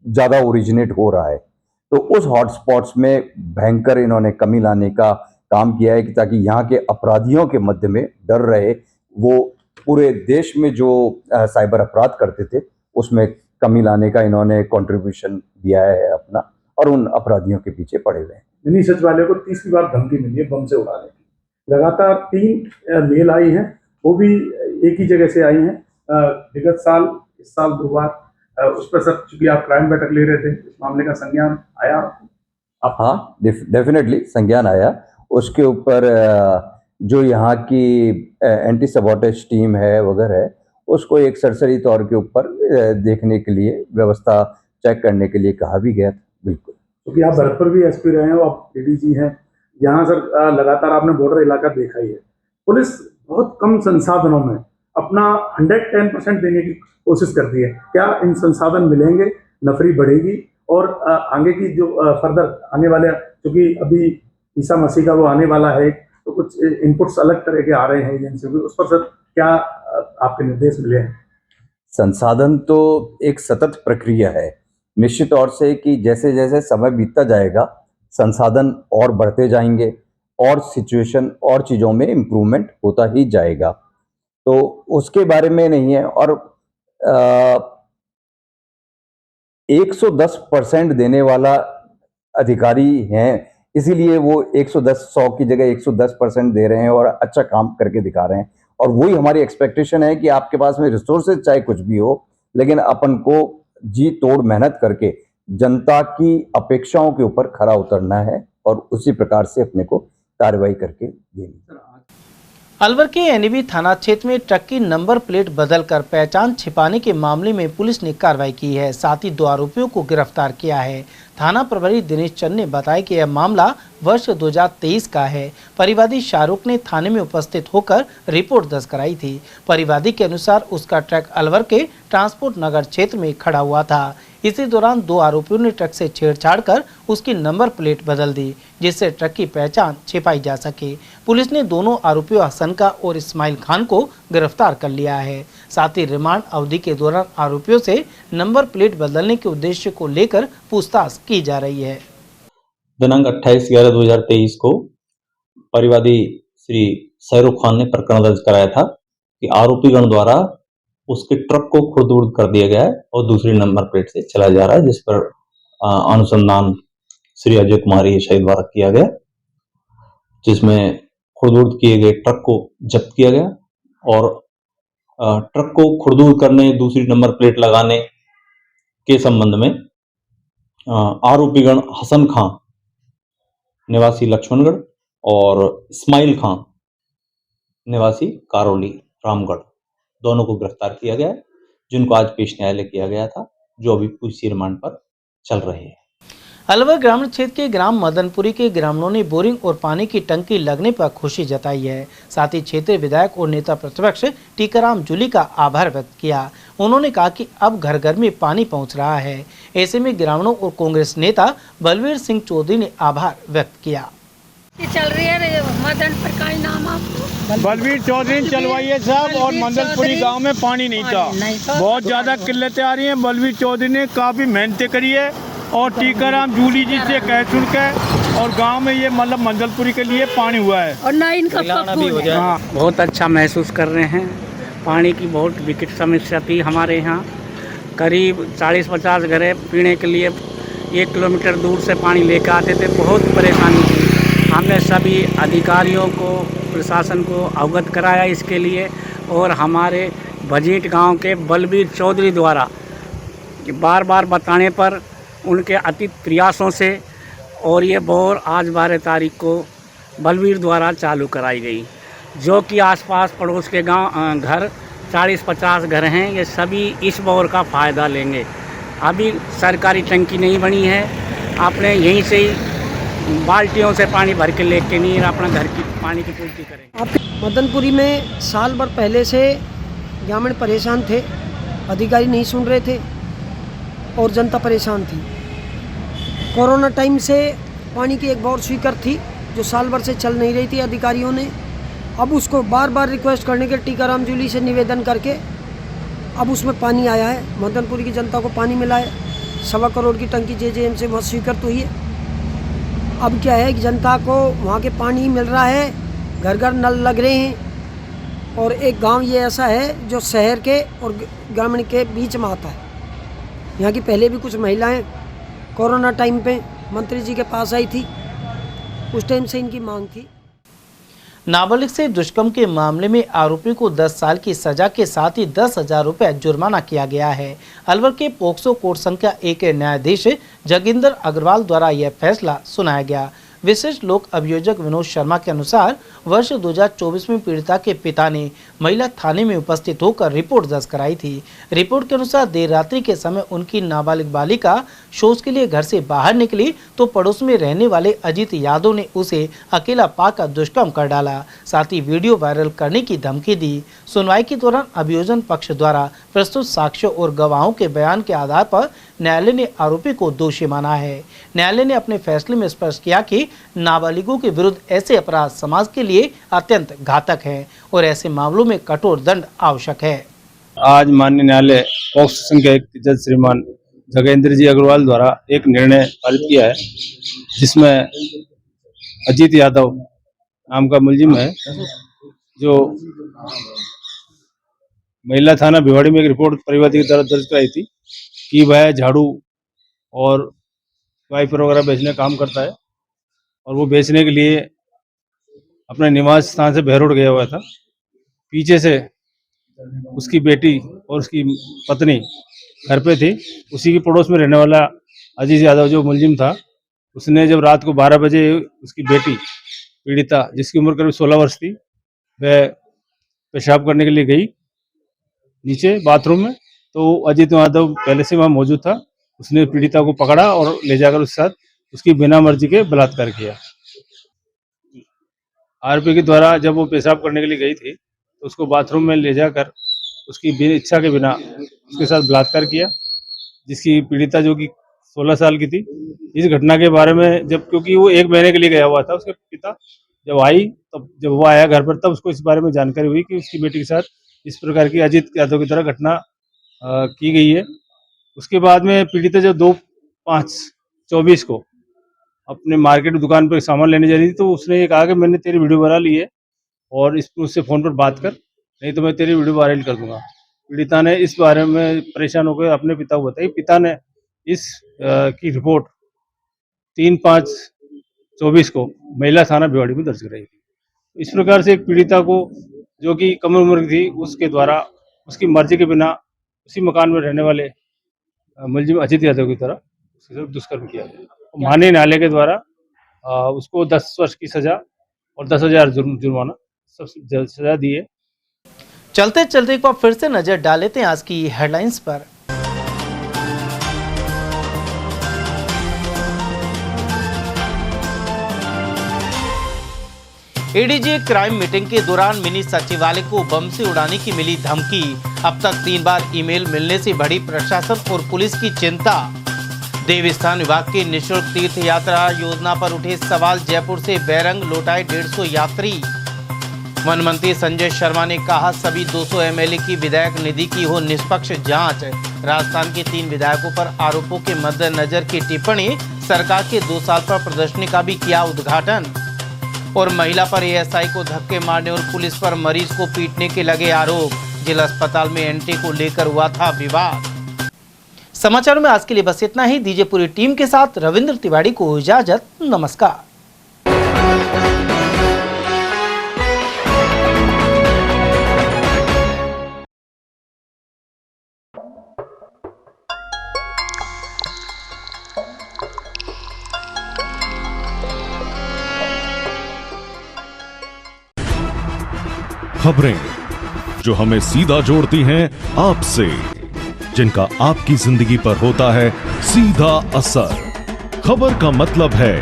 ज़्यादा ओरिजिनेट हो रहा है, तो उस हॉटस्पॉट्स में भयंकर इन्होंने कमी लाने का काम किया है कि ताकि यहाँ के अपराधियों के मध्य में डर रहे। वो पूरे देश में जो साइबर अपराध करते थे उसमें कमी लाने का इन्होंने कंट्रीब्यूशन दिया है अपना, और उन अपराधियों के पीछे पड़े हुए हैं। मिनी सचिवालय को तीसरी बार धमकी मिली है बम से उड़ाने की। लगातार 3 मेल आई हैं, वो भी एक ही जगह से आई हैं। विगत साल, इस साल 2 बार। उस पर सर चूंकि आप क्राइम बैठक ले रहे थे, इस मामले का संज्ञान आया? हाँ, डेफिनेटली संज्ञान आया। उसके ऊपर जो यहाँ की एंटी सबॉटेज टीम है वगैरह है, उसको एक सरसरी तौर के ऊपर देखने के लिए, व्यवस्था चेक करने के लिए कहा भी गया था। बिल्कुल, क्योंकि आप भरतपुर भी एसपी रहे हैं, आप एडीजी हैं, यहाँ सर लगातार आपने बॉर्डर इलाका देखा ही है। पुलिस बहुत कम संसाधनों में अपना 110% देने की कोशिश करती है। क्या इन संसाधन मिलेंगे, नफरी बढ़ेगी और आगे की जो फर्दर आने वाले, क्योंकि अभी ईसा मसीह का वो आने वाला है, तो कुछ इनपुट्स अलग तरह के आ रहे हैं एजेंसी को, उस पर सर क्या आपके निर्देश मिले हैं? संसाधन तो एक सतत प्रक्रिया है, निश्चित तौर से कि जैसे जैसे समय बीतता जाएगा संसाधन और बढ़ते जाएंगे और सिचुएशन और चीज़ों में इम्प्रूवमेंट होता ही जाएगा, तो उसके बारे में नहीं है। और 110% देने वाला अधिकारी हैं, इसीलिए वो 100 की जगह 110% दे रहे हैं और अच्छा काम करके दिखा रहे हैं। और वही हमारी एक्सपेक्टेशन है कि आपके पास में रिसोर्सेज चाहे कुछ भी हो, लेकिन अपन को जी तोड़ मेहनत करके जनता की अपेक्षाओं के ऊपर खरा उतरना है और उसी प्रकार से अपने को कार्रवाई करके देनी। अलवर के एनईबी थाना क्षेत्र में ट्रक की नंबर प्लेट बदलकर पहचान छिपाने के मामले में पुलिस ने कार्रवाई की है। साथ ही 2 आरोपियों को गिरफ्तार किया है। थाना प्रभारी दिनेश चंद ने बताया कि यह मामला वर्ष 2023 का है। परिवादी शाहरुख ने थाने में उपस्थित होकर रिपोर्ट दर्ज कराई थी। परिवादी के अनुसार उसका ट्रक अलवर के ट्रांसपोर्ट नगर क्षेत्र में खड़ा हुआ था। इसी दौरान 2 आरोपियों ने ट्रक से छेड़छाड़ कर उसकी नंबर प्लेट बदल दी, जिससे ट्रक की पहचान छिपाई जा सके। पुलिस ने दोनों आरोपियों हसन का और इस्माइल खान को गिरफ्तार कर लिया है। साथ ही रिमांड अवधि के दौरान आरोपियों से नंबर प्लेट बदलने के उद्देश्य को लेकर पूछताछ की जा रही है। दिनांक 28/11/2023 को परिवादी श्री शाहरुख खान ने प्रकरण दर्ज कराया था कि आरोपीगण द्वारा उसके ट्रक को खुर्द-बुर्द कर दिया गया है और दूसरी नंबर प्लेट से चला जा रहा है, जिस पर अनुसंधान श्री अजय कुमार शहीद द्वारा किया गया, जिसमें खुर्द-बुर्द किए गए ट्रक को जब्त किया गया और ट्रक को खुर्द-बुर्द करने, दूसरी नंबर प्लेट लगाने के संबंध में आरोपीगण हसन खां निवासी लक्ष्मणगढ़ और इस्माइल खां निवासी करौली रामगढ़ दोनों को गिरफ्तार किया गया है, जिनको आज पेश न्यायालय किया गया था, जो अभी पुलिस रिमांड पर चल रहे हैं। अलवर ग्रामीण क्षेत्र के ग्राम मदनपुरी के ग्रामीणों ने बोरिंग और पानी की टंकी लगने पर खुशी जताई है। साथ ही क्षेत्रीय विधायक और नेता प्रतिपक्ष टीकाराम जूली का आभार व्यक्त किया। उन्होंने कहा कि अब घर घर में पानी पहुंच रहा है। ऐसे में ग्रामीणों और कांग्रेस नेता बलवीर सिंह चौधरी ने आभार व्यक्त किया। चल रही है मदनपुर का नाम आपको बलवीर चौधरी ने चलवाई है साहब, और मंदलपुरी गांव में पानी नहीं था, बहुत ज़्यादा किल्लतें आ रही हैं। बलवीर चौधरी ने काफ़ी मेहनत करी है और टीकाराम जूली जी से कह सुन के और गांव में ये मतलब मंदलपुरी के लिए पानी हुआ है और ना इनका भी हो जाए। हाँ, बहुत अच्छा महसूस कर रहे हैं। पानी की बहुत विकट समस्या थी हमारे यहाँ, करीब 40-50 घर पीने के लिए 1 किलोमीटर दूर से पानी लेकर आते थे, बहुत परेशानी थी। हमने सभी अधिकारियों को, प्रशासन को अवगत कराया इसके लिए, और हमारे भजीट गांव के बलवीर चौधरी द्वारा बार बार बताने पर उनके अति प्रयासों से और ये बोर आज 12 तारीख को बलवीर द्वारा चालू कराई गई, जो कि आसपास पड़ोस के गांव घर 40-50 घर हैं, ये सभी इस बोर का फ़ायदा लेंगे। अभी सरकारी टंकी नहीं बनी है, अपने यहीं से ही बाल्टियों से पानी भर के लेके नहीं अपना घर की पानी की पूर्ति करेंगे। आपके मदनपुरी में साल भर पहले से ग्रामीण परेशान थे, अधिकारी नहीं सुन रहे थे और जनता परेशान थी। कोरोना टाइम से पानी की एक बोर स्वीकृत थी जो साल भर से चल नहीं रही थी। अधिकारियों ने अब उसको बार बार रिक्वेस्ट करने के टीकाराम जूली से निवेदन करके अब उसमें पानी आया है। मदनपुरी की जनता को पानी मिला है। 1.25 करोड़ की टंकी JJM से बहुत स्वीकृत हुई है। अब क्या है कि जनता को वहाँ के पानी मिल रहा है, घर घर नल लग रहे हैं। और एक गांव ये ऐसा है जो शहर के और ग्रामीण के बीच में आता है। यहाँ की पहले भी कुछ महिलाएं कोरोना टाइम पे मंत्री जी के पास आई थी, उस टाइम से इनकी मांग थी। नाबालिग से दुष्कर्म के मामले में आरोपी को 10 साल की सजा के साथ ही 10,000 रुपये जुर्माना किया गया है। अलवर के पोक्सो कोर्ट संख्या 1 के न्यायाधीश जगिंदर अग्रवाल द्वारा यह फैसला सुनाया गया। विशिष्ट लोक अभियोजक विनोद शर्मा के अनुसार वर्ष 2024 में पीड़िता के पिता ने महिला थाने में उपस्थित होकर रिपोर्ट दर्ज कराई थी। रिपोर्ट के अनुसार देर रात्रि के समय उनकी नाबालिग बालिका शौच के लिए घर से बाहर निकली तो पड़ोस में रहने वाले अजीत यादव ने उसे अकेला पाकर दुष्कर्म कर डाला, साथ ही वीडियो वायरल करने की धमकी दी। सुनवाई के दौरान अभियोजन पक्ष द्वारा प्रस्तुत साक्ष्यों और गवाहों के बयान के आधार पर न्यायालय ने आरोपी को दोषी माना है। न्यायालय ने अपने फैसले में स्पष्ट किया कि नाबालिगों के विरुद्ध ऐसे अपराध समाज के लिए अत्यंत घातक हैं और ऐसे मामलों में कठोर दंड आवश्यक है। आज माननीय न्यायालय पोक्सो संख्या 1 के जज श्रीमान जगेंद्र जी अग्रवाल द्वारा एक निर्णय पारित किया है, जिसमें अजीत यादव नाम का मुलजिम है, जो महिला थाना भिवाड़ी में एक रिपोर्ट परिवादी की तरफ दर्ज कराई थी कि वह झाड़ू और वाइपर वगैरह बेचने का काम करता है और वो बेचने के लिए अपने निवास स्थान से बहरोड गया हुआ था। पीछे से उसकी बेटी और उसकी पत्नी घर पे थी। उसी के पड़ोस में रहने वाला अजीत यादव जो मुलजिम था, उसने जब रात को 12 बजे उसकी बेटी पीड़िता, जिसकी उम्र करीब 16 वर्ष थी, वह पेशाब करने के लिए गई नीचे बाथरूम में, तो अजीत यादव पहले से वहाँ मौजूद था। उसने पीड़िता को पकड़ा और ले जाकर उसके साथ उसकी बिना मर्जी के बलात्कार किया। आरोपी के द्वारा जब वो पेशाब करने के लिए गई थी तो उसको बाथरूम में ले जाकर उसकी इच्छा के बिना उसके साथ बलात्कार किया, जिसकी पीड़िता जो कि 16 साल की थी। इस घटना के बारे में जब, क्योंकि वो 1 महीने के लिए गया हुआ था, उसके पिता जब आई, तब जब वो आया घर पर, तब उसको इस बारे में जानकारी हुई कि उसकी बेटी के साथ इस प्रकार की अजीत यादव की तरह घटना की गई है। उसके बाद में पीड़िता जब 2/5/24 को अपने मार्केट दुकान पर सामान लेने जा रही थी, तो उसने ये कहा कि मैंने तेरी वीडियो बना ली है और उससे फ़ोन पर बात कर, नहीं तो मैं तेरी वीडियो वायरल कर दूंगा। पीड़िता ने इस बारे में परेशान होकर अपने पिता को बताई। पिता ने इस की रिपोर्ट 3/5/24 को महिला थाना भिवाड़ी में दर्ज कराई थी। इस प्रकार से एक पीड़िता को जो कि कम उम्र की थी उसके द्वारा उसकी मर्जी के बिना उसी मकान में रहने वाले मुलजिम अजित यादव की तरह उसके साथ दुष्कर्म किया गया। माननीय न्यायालय के द्वारा उसको 10 वर्ष की सजा और 10,000 जुर्माना सब सजा दी है। चलते चलते एक बार फिर से नजर डाल लेते हैं आज की हेडलाइंस पर। एडीजी क्राइम मीटिंग के दौरान मिनी सचिवालय को बम से उड़ाने की मिली धमकी। अब तक 3 बार ईमेल मिलने से बढ़ी प्रशासन और पुलिस की चिंता। देवस्थान विभाग की निःशुल्क तीर्थ यात्रा योजना पर उठे सवाल। जयपुर से बैरंग लौटाए 150 यात्री। वन मंत्री संजय शर्मा ने कहा सभी 200 एमएलए की विधायक निधि की हो निष्पक्ष जांच। राजस्थान के 3 विधायकों पर आरोपों के मद्देनजर की टिप्पणी। सरकार के 2 साल पर प्रदर्शनी का भी किया उद्घाटन। और महिला पर एएसआई को धक्के मारने और पुलिस पर मरीज को पीटने के लगे आरोप। जिला अस्पताल में एंट्री को लेकर हुआ था विवाद। समाचारों में आज के लिए बस इतना ही। दीजिए पूरी टीम के साथ रविंद्र तिवारी को इजाजत। नमस्कार। खबरें जो हमें सीधा जोड़ती हैं आपसे, जिनका आपकी जिंदगी पर होता है सीधा असर। खबर का मतलब है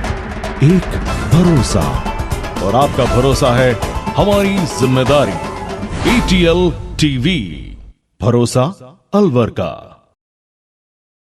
एक भरोसा, और आपका भरोसा है हमारी जिम्मेदारी। ATL TV, भरोसा अलवर का।